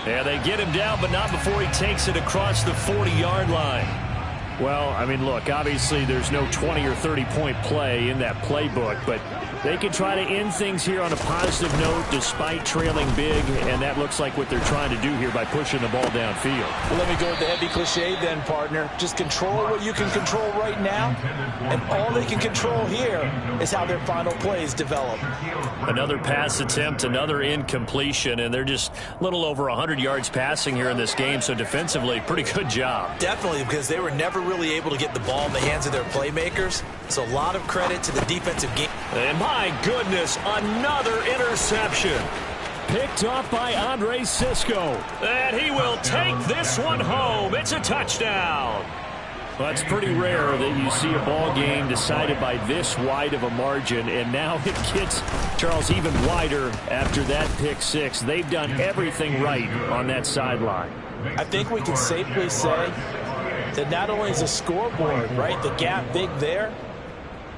And they get him down, but not before he takes it across the 40-yard line. Well, I mean, look, obviously there's no 20 or 30-point play in that playbook, but they can try to end things here on a positive note despite trailing big, and that looks like what they're trying to do here by pushing the ball downfield. Well, let me go with the heavy cliche then, partner. Just control what you can control right now, and all they can control here is how their final plays develop. Another pass attempt, another incompletion, and they're just a little over 100 yards passing here in this game, so defensively, pretty good job. Definitely, because they were never really able to get the ball in the hands of their playmakers, so a lot of credit to the defensive game. And my goodness, another interception. Picked off by Andre Sisco. And he will take this one home. It's a touchdown. Well, it's pretty rare that you see a ball game decided by this wide of a margin, and now it gets, Charles, even wider after that pick six. They've done everything right on that sideline. I think we can safely say that not only is the scoreboard, right, the gap big there,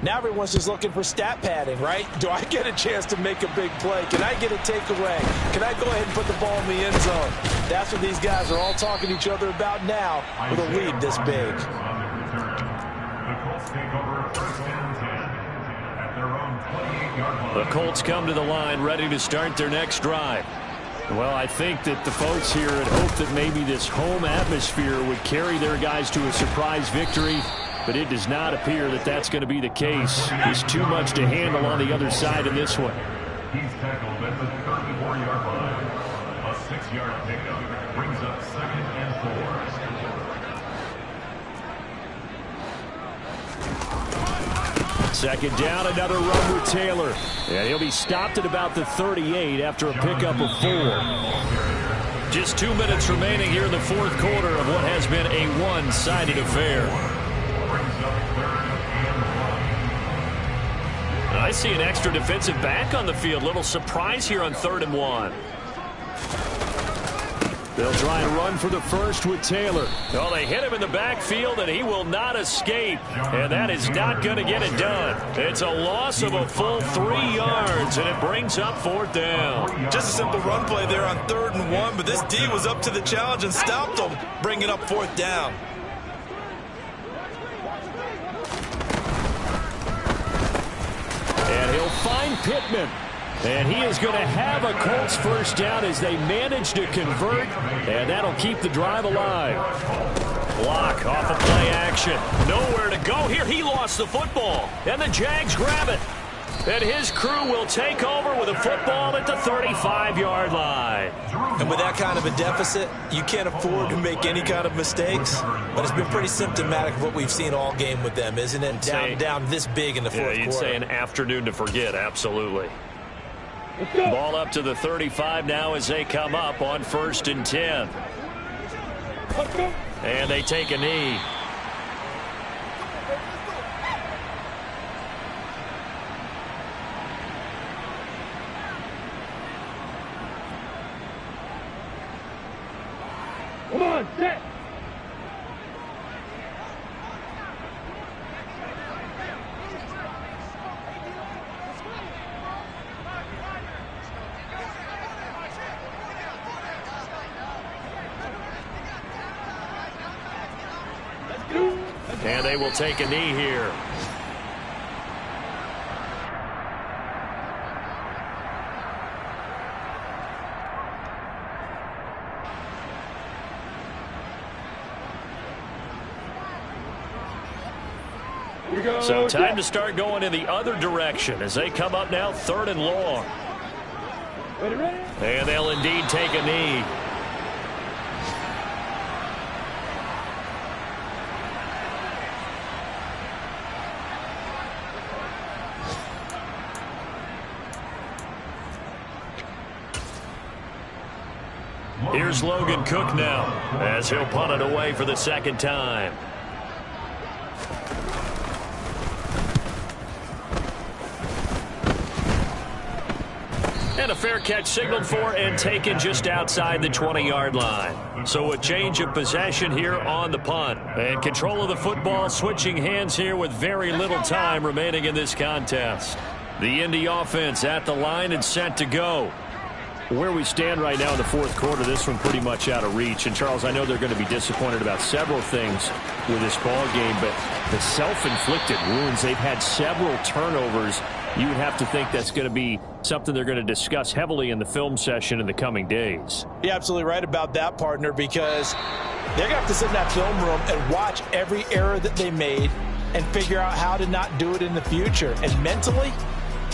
now everyone's just looking for stat padding, right? Do I get a chance to make a big play? Can I get a takeaway? Can I go ahead and put the ball in the end zone? That's what these guys are all talking to each other about now with a lead this big. The Colts take over 1st and 10 at their own 28-yard line. The Colts come to the line ready to start their next drive. Well, I think that the folks here had hoped that maybe this home atmosphere would carry their guys to a surprise victory, but it does not appear that that's going to be the case. There's too much to handle on the other side in this one. He's tackled at the 34-yard line. A 6-yard pickup brings up 2nd and 4. Second down, another run with Taylor. And he'll be stopped at about the 38 after a pickup of 4. Just 2 minutes remaining here in the fourth quarter of what has been a one-sided affair. I see an extra defensive back on the field. Little surprise here on 3rd and 1. They'll try and run for the first with Taylor. Oh, they hit him in the backfield, and he will not escape. And that is not going to get it done. It's a loss of a full 3 yards, and it brings up 4th down. Just a simple run play there on 3rd and 1, but this D was up to the challenge and stopped him, bringing up 4th down. And he'll find Pittman. And he is going to have a Colts first down as they manage to convert, and that'll keep the drive alive. Block off of play action. Nowhere to go here. He lost the football, and the Jags grab it. And his crew will take over with a football at the 35-yard line. And with that kind of a deficit, you can't afford to make any kind of mistakes. But it's been pretty symptomatic of what we've seen all game with them, isn't it? Down this big in the fourth quarter. You'd say an afternoon to forget, absolutely. Ball up to the 35 now as they come up on 1st and 10. And they take a knee. Come on, set. And they will take a knee here. So time to start going in the other direction as they come up now 3rd and long. And they'll indeed take a knee. Here's Logan Cook now as he'll punt it away for the 2nd time. And a fair catch signaled for and taken just outside the 20-yard line. So a change of possession here on the punt. And control of the football switching hands here with very little time remaining in this contest. The Indy offense at the line and set to go. Where we stand right now in the fourth quarter, this one pretty much out of reach. And, Charles, I know they're going to be disappointed about several things with this ball game, but the self-inflicted wounds, they've had several turnovers. You would have to think that's going to be something they're going to discuss heavily in the film session in the coming days. You're absolutely right about that, partner, because they're going to have to sit in that film room and watch every error that they made and figure out how to not do it in the future. And mentally,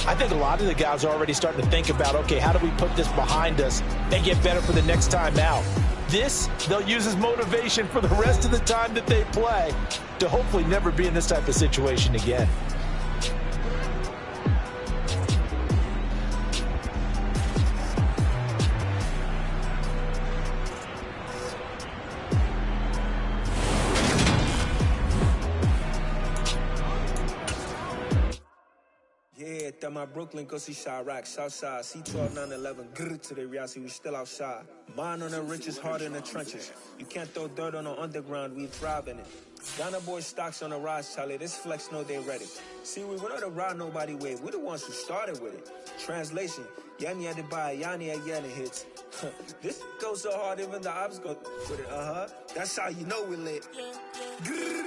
I think a lot of the guys are already starting to think about, okay, how do we put this behind us and get better for the next time out? This, they'll use as motivation for the rest of the time that they play to hopefully never be in this type of situation again. my Brooklyn, go see Chirac, Southside, C12, 911, grrr to the reality, we still outside. Mine on the richest, heart in the trenches. You can't throw dirt on the underground, we thrive in it. Ghana boys stocks on the rise, Charlie, this flex know they ready. See, we not to ride nobody wave, we the ones who started with it. Translation, Yanni had to buy, Yanni again hits. This goes so hard, even the ops go with it, That's how you know we lit. Grrr.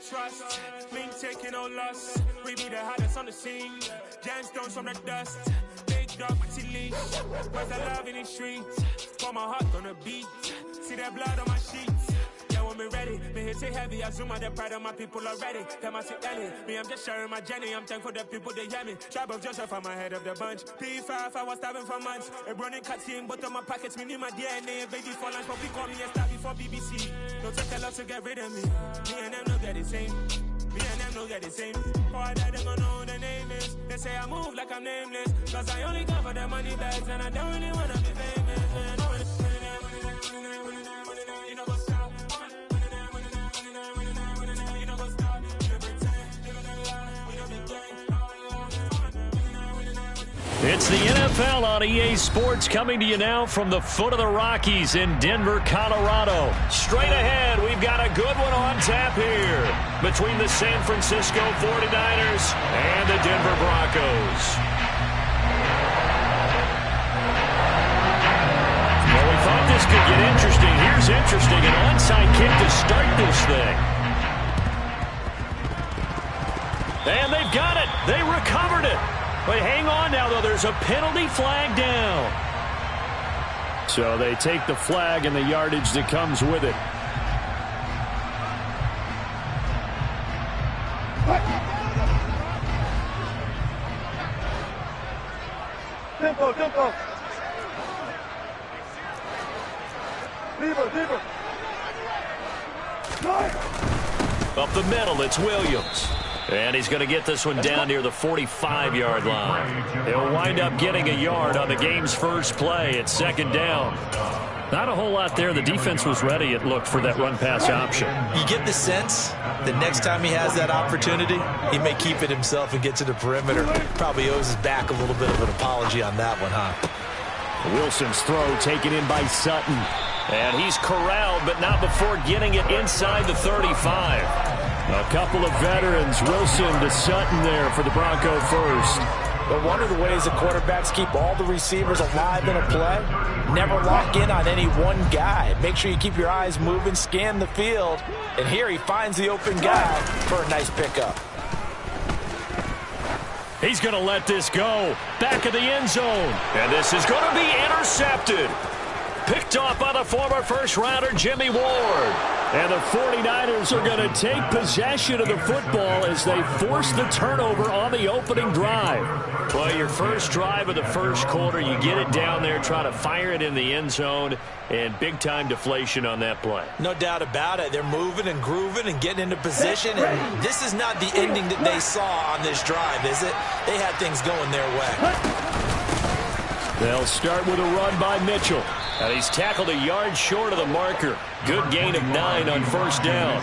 Trust, me taking no loss. We be the hottest on the scene. Gemstones from the dust. Big dog, Matty leash. Where's the love in the streets? For my heart gonna beat. See that blood on my sheets. Yeah, when me ready, me hit it heavy. I zoom out the pride of my people already. Them I see Ellie. Me, I'm just sharing my journey. I'm thankful the people they hear me. Tribe of Joseph, I'm ahead of the bunch. P5, I was starving for months. A running cut in both of my pockets. Me need my DNA. Baby for lunch, but we call me a star before BBC. Don't take a lot to get rid of me. Me and them know that the same. Me and them know that the same. Boy, that them gonna know who the name is. They say I move like I'm nameless. Cause I only cover the money bags and I don't really wanna be famous. You know what's up? You know what's up? It's the NFL on EA Sports coming to you now from the foot of the Rockies in Denver, Colorado. Straight ahead, we've got a good one on tap here between the San Francisco 49ers and the Denver Broncos. Well, we thought this could get interesting. Here's interesting. An onside kick to start this thing. And they've got it. They recovered it. But hang on now, though. There's a penalty flag down. So they take the flag and the yardage that comes with it. Tempo, tempo. Deeper. Up the middle, it's Williams. And he's going to get this one down near the 45-yard line. He'll wind up getting a yard on the game's first play. It's second down. Not a whole lot there. The defense was ready, it looked, for that run-pass option. You get the sense that next time he has that opportunity, he may keep it himself and get to the perimeter. Probably owes his back a little bit of an apology on that one, huh? Wilson's throw taken in by Sutton. And he's corralled, but not before getting it inside the 35. A couple of veterans, Wilson to Sutton there for the Bronco first. But one of the ways the quarterbacks keep all the receivers alive in a play, never lock in on any one guy. Make sure you keep your eyes moving, scan the field. And here he finds the open guy for a nice pickup. He's going to let this go. Back of the end zone. And this is going to be intercepted. Picked off by the former first-rounder Jimmy Ward. And the 49ers are going to take possession of the football as they force the turnover on the opening drive. Well, your first drive of the first quarter, you get it down there, try to fire it in the end zone, and big-time deflation on that play. No doubt about it. They're moving and grooving and getting into position, and this is not the ending that they saw on this drive, is it? They had things going their way. They'll start with a run by Mitchell. And he's tackled a yard short of the marker. Good gain of 9 on first down.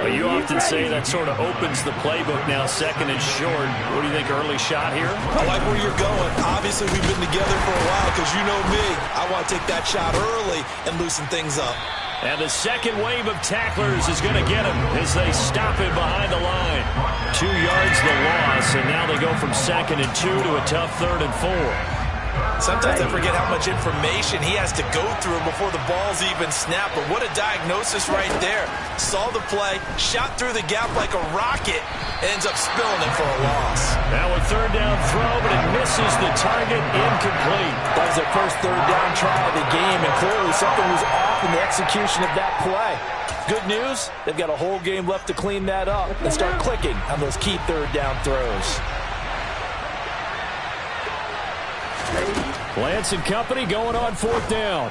Well, you often say that sort of opens the playbook now, second and short. What do you think, early shot here? I like where you're going. Obviously, we've been together for a while because you know me. I want to take that shot early and loosen things up. And the second wave of tacklers is going to get him as they stop him behind the line. 2 yards the loss, and now they go from 2nd and 2 to a tough 3rd and 4. Sometimes I forget how much information he has to go through before the ball's even snapped. But what a diagnosis right there. Saw the play, shot through the gap like a rocket, ends up spilling it for a loss. Now a 3rd down throw, but it misses the target, incomplete. That was their first 3rd down try of the game, and clearly something was off in the execution of that play. Good news, they've got a whole game left to clean that up and start clicking on those key third down throws. Lance and company going on fourth down.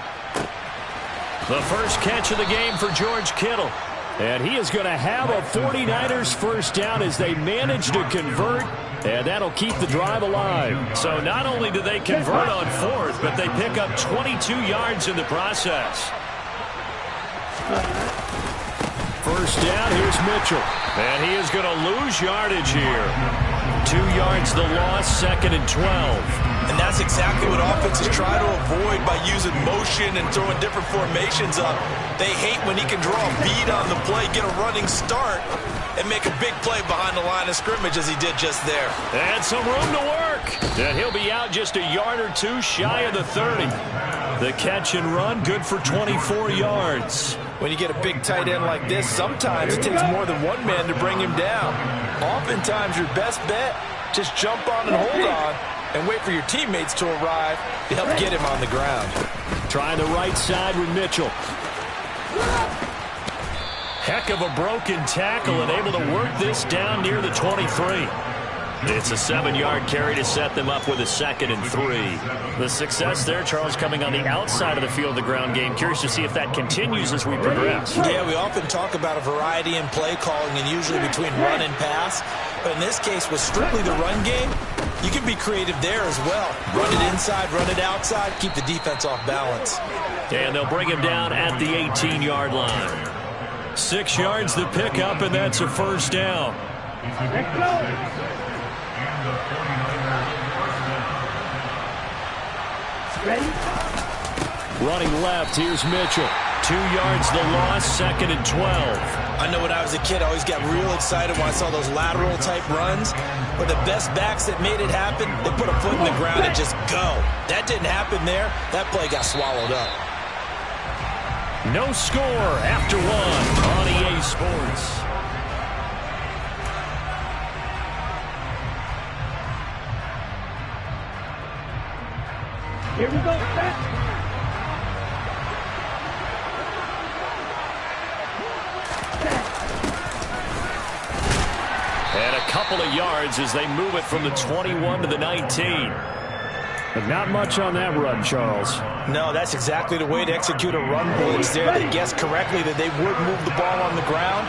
The first catch of the game for George Kittle. And he is going to have a 49ers first down as they manage to convert, and that'll keep the drive alive. So not only do they convert on fourth, but they pick up 22 yards in the process. First down, here's Mitchell. And he is going to lose yardage here. 2 yards the loss, 2nd and 12. And that's exactly what offenses try to avoid by using motion and throwing different formations up. They hate when he can draw a bead on the play, get a running start, and make a big play behind the line of scrimmage as he did just there. And some room to work. And he'll be out just a yard or two shy of the 30. The catch and run, good for 24 yards. When you get a big tight end like this, sometimes it takes more than one man to bring him down. Oftentimes, your best bet, just jump on and hold on and wait for your teammates to arrive to help get him on the ground. Trying the right side with Mitchell. Heck of a broken tackle and able to work this down near the 23. It's a 7-yard carry to set them up with a 2nd and 3. The success there, Charles, coming on the outside of the field, the ground game. Curious to see if that continues as we progress. Yeah, we often talk about a variety in play calling and usually between run and pass. But in this case, with strictly the run game, you can be creative there as well. Run it inside, run it outside, keep the defense off balance. And they'll bring him down at the 18-yard line. 6 yards to pick up, and that's a first down. Let's go. Ready? Running left, here's Mitchell. 2 yards the loss, 2nd and 12. I know when I was a kid, I always got real excited when I saw those lateral-type runs. But the best backs that made it happen, they put a foot in the ground and just go. That didn't happen there. That play got swallowed up. No score after 1 on EA Sports. Here we go. Back. And a couple of yards as they move it from the 21 to the 19. But not much on that run, Charles. No, that's exactly the way to execute a run blitz there. They guessed correctly that they would move the ball on the ground,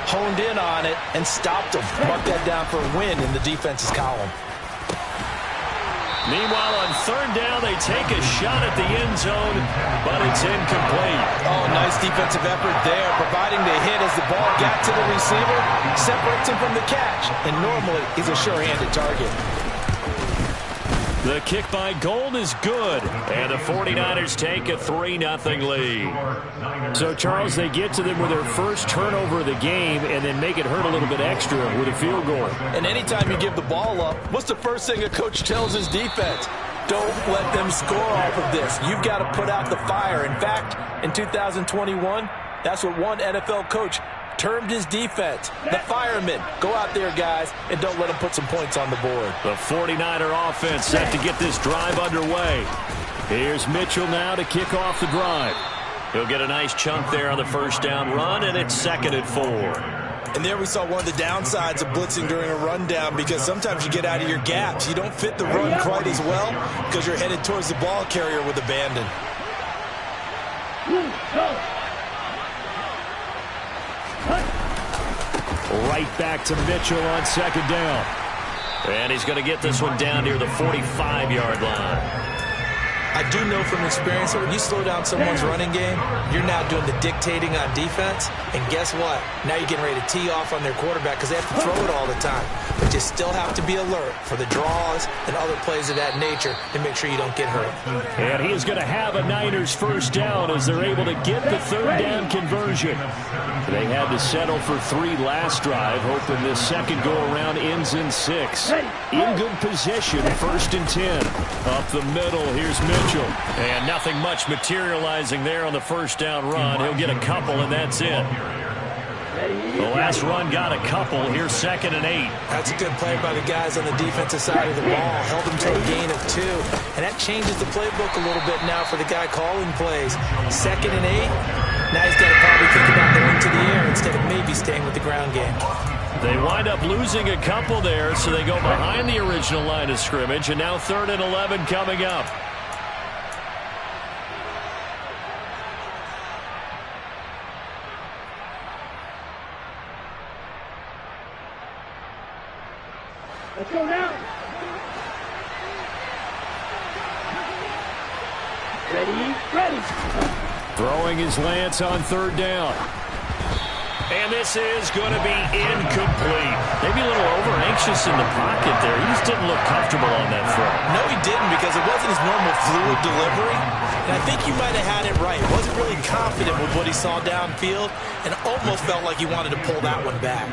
honed in on it, and stopped them. Mark that down for a win in the defense's column. Meanwhile, on third down, they take a shot at the end zone, but it's incomplete. Oh, nice defensive effort there, providing the hit as the ball got to the receiver, separates him from the catch, and normally he's a sure-handed target. The kick by Gold is good, and the 49ers take a 3-0 lead. So, Charles, they get to them with their first turnover of the game and then make it hurt a little bit extra with a field goal. And anytime you give the ball up, what's the first thing a coach tells his defense? Don't let them score off of this. You've got to put out the fire. In fact, in 2021, that's what one NFL coach termed his defense. The firemen. Go out there, guys, and don't let them put some points on the board. The 49er offense set to get this drive underway. Here's Mitchell now to kick off the drive. He'll get a nice chunk there on the first down run, and it's 2nd and 4. And there we saw one of the downsides of blitzing during a rundown, because sometimes you get out of your gaps. You don't fit the run quite as well because you're headed towards the ball carrier with abandon. Right back to Mitchell on 2nd down. And he's going to get this one down near the 45-yard line. I do know from experience that when you slow down someone's running game, you're now doing the dictating on defense. And guess what? Now you're getting ready to tee off on their quarterback because they have to throw it all the time. But you still have to be alert for the draws and other plays of that nature to make sure you don't get hurt. And he is going to have a Niners first down as they're able to get the third down conversion. They had to settle for 3 last drive, hoping this second go-around ends in 6. In good position, 1st and 10. Up the middle, here's Mitchell. And nothing much materializing there on the first down run. He'll get a couple, and that's it. The last run got a couple. Here's 2nd and 8. That's a good play by the guys on the defensive side of the ball. Held them to a gain of 2. And that changes the playbook a little bit now for the guy calling plays. 2nd and 8. Now he's got to probably think about going to the air instead of maybe staying with the ground game. They wind up losing a couple there, so they go behind the original line of scrimmage, and now 3rd and 11 coming up. Let's go now. Ready. Throwing his Lance on 3rd down. And this is going to be incomplete. Maybe a little over-anxious in the pocket there. He just didn't look comfortable on that throw. No, he didn't, because it wasn't his normal fluid delivery. And I think he might have had it right. He wasn't really confident with what he saw downfield and almost felt like he wanted to pull that one back.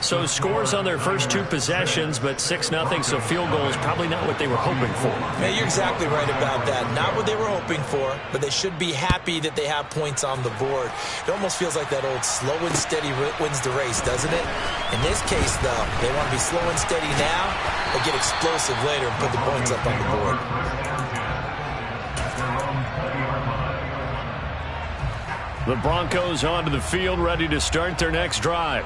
So scores on their first 2 possessions, but 6-0, so field goal is probably not what they were hoping for. Yeah, you're exactly right about that. Not what they were hoping for, but they should be happy that they have points on the board. It almost feels like that old slow and steady wins the race, doesn't it? In this case, though, they want to be slow and steady now, but get explosive later and put the points up on the board. The Broncos onto the field, ready to start their next drive.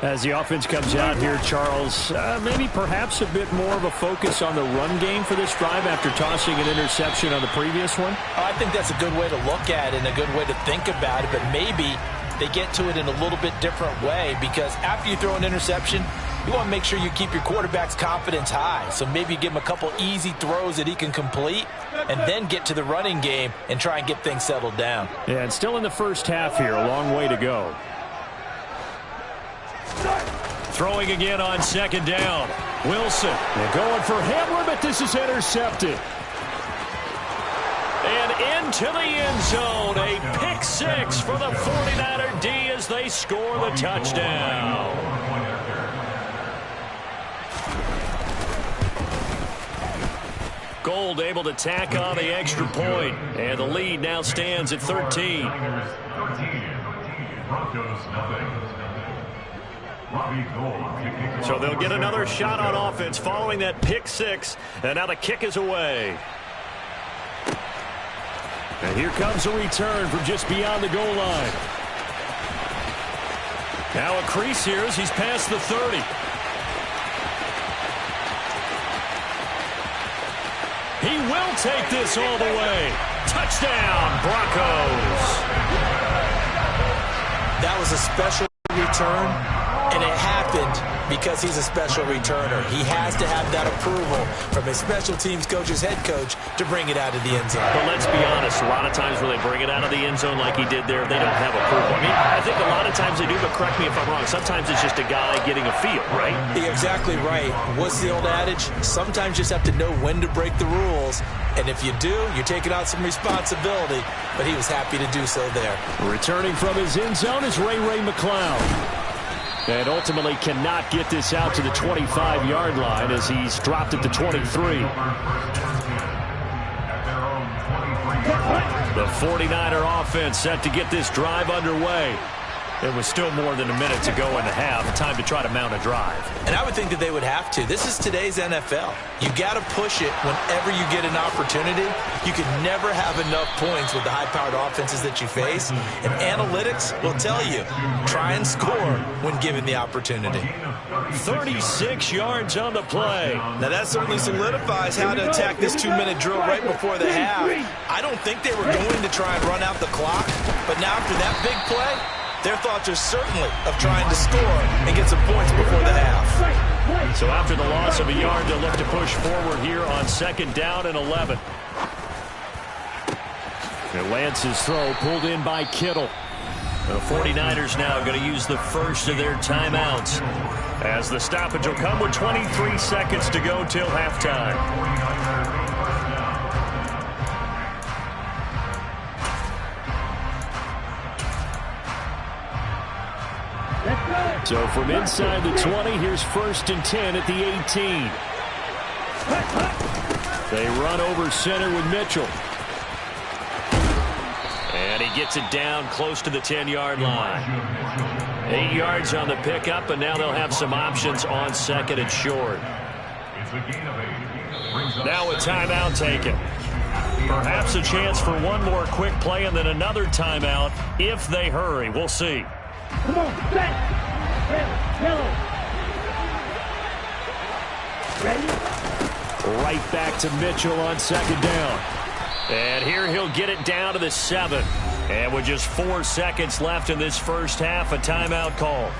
As the offense comes out here, Charles, maybe perhaps a bit more of a focus on the run game for this drive after tossing an interception on the previous one? I think that's a good way to look at it and a good way to think about it, but maybe they get to it in a little bit different way, because after you throw an interception, you want to make sure you keep your quarterback's confidence high. So maybe you give him a couple easy throws that he can complete and then get to the running game and try and get things settled down. Yeah, and still in the first half here, a long way to go. Throwing again on 2nd down. Wilson, they're going for Hamler, but this is intercepted. And into the end zone, a pick 6 for the 49er D as they score the touchdown. Gold able to tack on the extra point, and the lead now stands at 13. Broncos nothing. So they'll get another shot on offense following that pick 6, and now the kick is away. And here comes a return from just beyond the goal line. Now a crease here as he's past the 30. He will take this all the way. Touchdown, Broncos. That was a special return, and it happened because he's a special returner. He has to have that approval from his special teams coach's head coach to bring it out of the end zone. But let's be honest, a lot of times when they bring it out of the end zone like he did there, they don't have approval. I mean, I think a lot of times they do, but correct me if I'm wrong. Sometimes it's just a guy getting a feel, right? You're exactly right. What's the old adage? Sometimes you just have to know when to break the rules. And if you do, you're taking on some responsibility. But he was happy to do so there. Returning from his end zone is Ray McCloud. And ultimately cannot get this out to the 25-yard line as he's dropped at the 23. The 49er offense set to get this drive underway. It was still more than a minute to go in the half. Time to try to mount a drive. And I would think that they would have to. This is today's NFL. You got to push it whenever you get an opportunity. You can never have enough points with the high-powered offenses that you face. And analytics will tell you, try and score when given the opportunity. 36 yards on the play. Now that certainly solidifies how to attack this 2-minute drill right before the half. I don't think they were going to try and run out the clock. But now after that big play, their thoughts are certainly of trying to score and get some points before the half. So after the loss of a yard, they'll look to push forward here on 2nd down and 11. And Lance's throw pulled in by Kittle. The 49ers now going to use the first of their timeouts, as the stoppage will come with 23 seconds to go till halftime. So from inside the 20, here's 1st and 10 at the 18. They run over center with Mitchell. And he gets it down close to the 10-yard line. 8 yards on the pickup, and now they'll have some options on 2nd and short. Now a timeout taken. Perhaps a chance for one more quick play and then another timeout if they hurry. We'll see. Come on, set. Yellow. Ready? Right back to Mitchell on second down. And here he'll get it down to the 7. And with just 4 seconds left in this first half, a timeout call.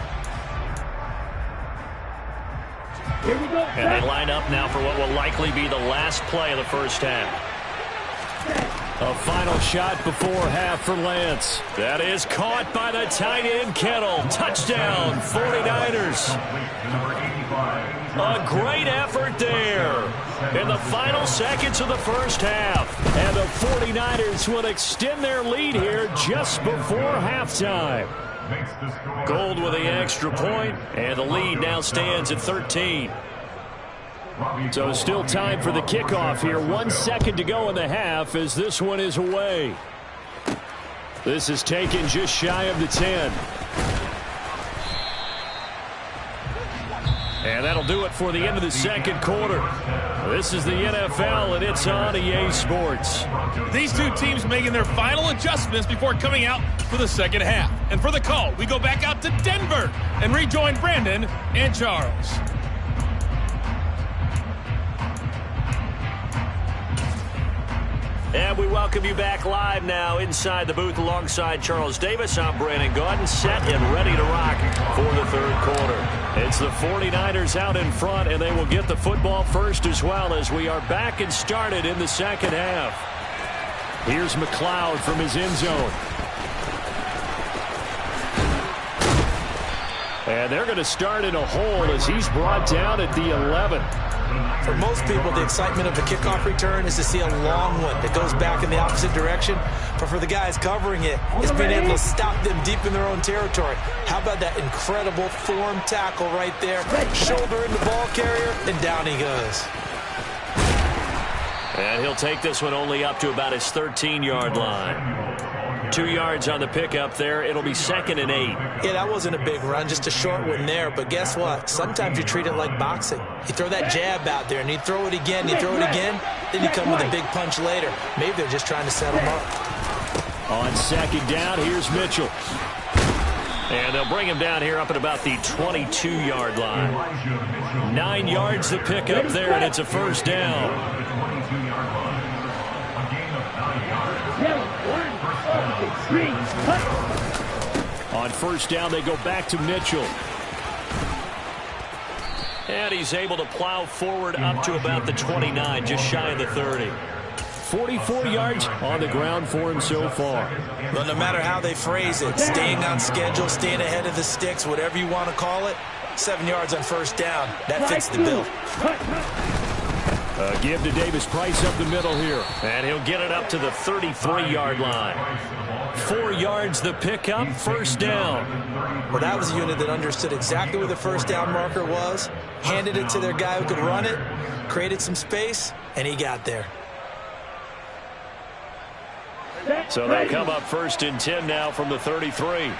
Here we go. And they line up now for what will likely be the last play of the first half. A final shot before half for Lance. That is caught by the tight end Kittle. Touchdown, 49ers. A great effort there in the final seconds of the first half. And the 49ers will extend their lead here just before halftime. Gold with the extra point, and the lead now stands at 13. So still time for the kickoff here. 1 second to go in the half as this one is away. This is taken just shy of the 10. And that'll do it for the end of the second quarter. This is the NFL, and it's on EA Sports. These two teams making their final adjustments before coming out for the second half. And for the call, we go back out to Denver and rejoin Brandon and Charles. And we welcome you back live now inside the booth alongside Charles Davis. I'm Brandon Gaudin, set and ready to rock for the third quarter. It's the 49ers out in front, and they will get the football first as well as we are back and started in the second half. Here's McLeod from his end zone. And they're going to start in a hole as he's brought down at the 11. For most people, the excitement of the kickoff return is to see a long one that goes back in the opposite direction. But for the guys covering it, it's being able to stop them deep in their own territory. How about that incredible form tackle right there? Shoulder in the ball carrier, and down he goes. And he'll take this one only up to about his 13-yard line. 2 yards on the pickup there. It'll be 2nd and 8. Yeah, that wasn't a big run, just a short one there. But guess what? Sometimes you treat it like boxing. You throw that jab out there, and you throw it again, you throw it again, then you come with a big punch later. Maybe they're just trying to set him up. On second down, here's Mitchell. And they'll bring him down here up at about the 22-yard line. 9 yards to pick up there, and it's a first down. On first down, they go back to Mitchell. And he's able to plow forward up to about the 29, just shy of the 30. 44 yards on the ground for him so far. Well, no matter how they phrase it, staying on schedule, staying ahead of the sticks, whatever you want to call it, 7 yards on first down. That fits the bill. Give to Davis Price up the middle here. And he'll get it up to the 33-yard line. 4 yards the pickup, first down. Well, that was a unit that understood exactly where the first down marker was, handed it to their guy who could run it, created some space, and he got there. So they'll come up 1st and 10 now from the 33.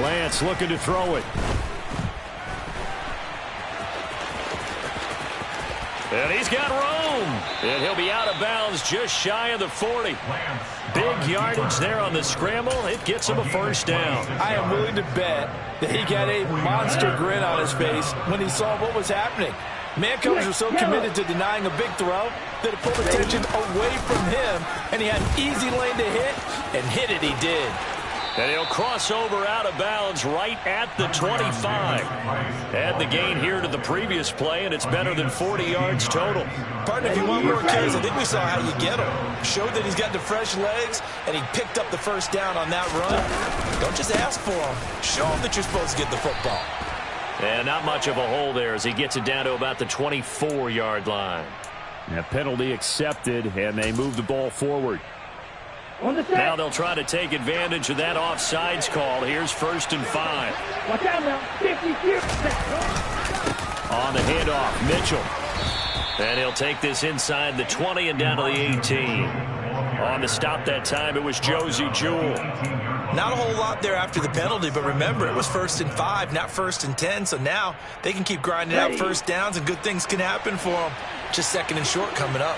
Lance looking to throw it. And he's got room. And he'll be out of bounds just shy of the 40. Big yardage there on the scramble. It gets him a first down. I am willing to bet that he got a monster grin on his face when he saw what was happening. Man coverage was so committed to denying a big throw that it pulled attention away from him, and he had an easy lane to hit, and hit it he did. And he'll cross over out of bounds right at the 25. Add the gain here to the previous play, and it's better than 40 yards total. Partner, if you want more carries, I think we saw how you get him. Showed that he's got the fresh legs, and he picked up the first down on that run. Don't just ask for him. Show him that you're supposed to get the football. And not much of a hole there as he gets it down to about the 24-yard line. A penalty accepted, and they move the ball forward. Now they'll try to take advantage of that offsides call. Here's 1st and 5. Watch out now. 50 here. On the handoff, Mitchell. And he'll take this inside the 20 and down to the 18. On the stop that time, it was Josie Jewell. Not a whole lot there after the penalty, but remember, it was 1st and 5, not 1st and 10, so now they can keep grinding out first downs and good things can happen for them. Just 2nd and short coming up.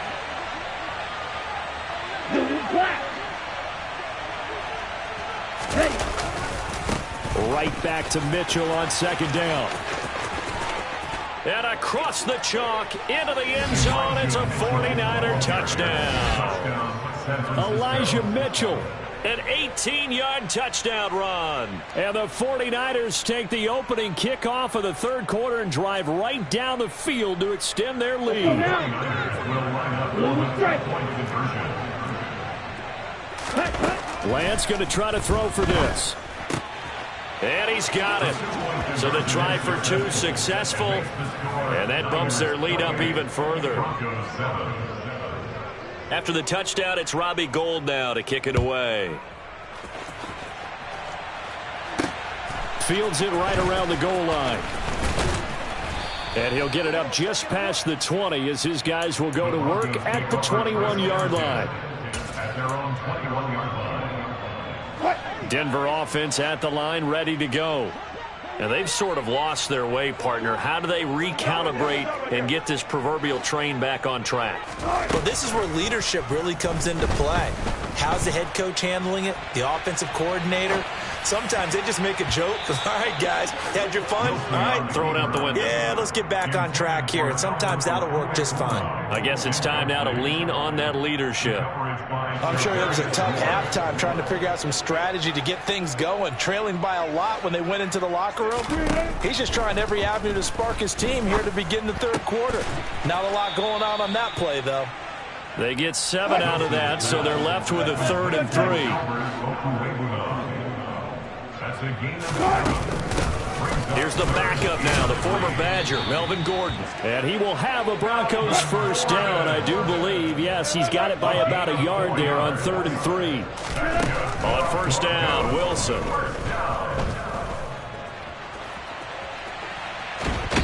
Right back to Mitchell on 2nd down. And across the chalk into the end zone. It's a 49er touchdown. Elijah Mitchell, an 18-yard touchdown run. And the 49ers take the opening kickoff of the 3rd quarter and drive right down the field to extend their lead. Lance going to try to throw for this. And he's got it. So the try for 2 successful. And that bumps their lead up even further. After the touchdown, it's Robbie Gould now to kick it away. Fields it right around the goal line. And he'll get it up just past the 20 as his guys will go to work at the 21-yard line. At their own 21-yard line. Denver offense at the line, ready to go. And they've sort of lost their way, partner. How do they recalibrate and get this proverbial train back on track? Well, this is where leadership really comes into play. How's the head coach handling it? The offensive coordinator? Sometimes they just make a joke. All right, guys, had your fun? All right. Throw it out the window. Yeah, let's get back on track here. And sometimes that'll work just fine. I guess it's time now to lean on that leadership. I'm sure it was a tough halftime trying to figure out some strategy to get things going. Trailing by a lot when they went into the locker room. He's just trying every avenue to spark his team here to begin the 3rd quarter. Not a lot going on that play, though. They get 7 out of that, so they're left with a 3rd and 3. Here's the backup now, the former Badger, Melvin Gordon. And he will have a Broncos 1st down, I do believe. Yes, he's got it by about a yard there on 3rd and 3. On 1st down, Wilson.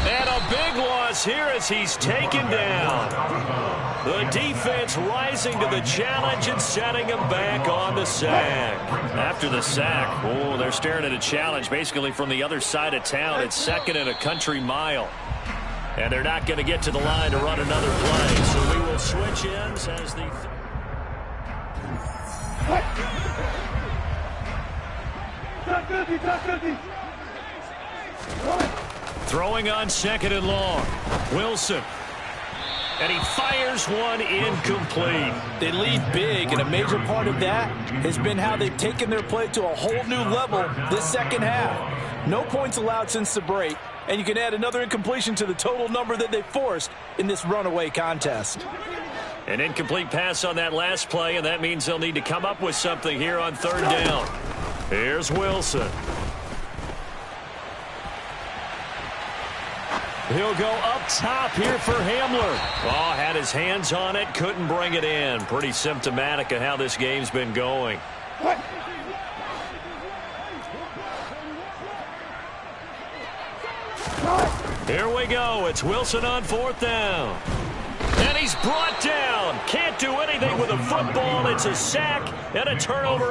And a big loss here as he's taken down. The defense rising to the challenge and setting him back on the sack. After the sack, oh, they're staring at a challenge basically from the other side of town. It's 2nd and a country mile. And they're not going to get to the line to run another play. So we will switch ends as the... Throwing on 2nd and long. Wilson. And he fires one incomplete. They lead big, and a major part of that has been how they've taken their play to a whole new level this 2nd half. No points allowed since the break, and you can add another incompletion to the total number that they forced in this runaway contest. An incomplete pass on that last play, and that means they'll need to come up with something here on 3rd down. Here's Wilson. He'll go up top here for Hamler. Oh, had his hands on it, couldn't bring it in. Pretty symptomatic of how this game's been going. Here we go. It's Wilson on 4th down. And he's brought down. Can't do anything with a football. It's a sack and a turnover.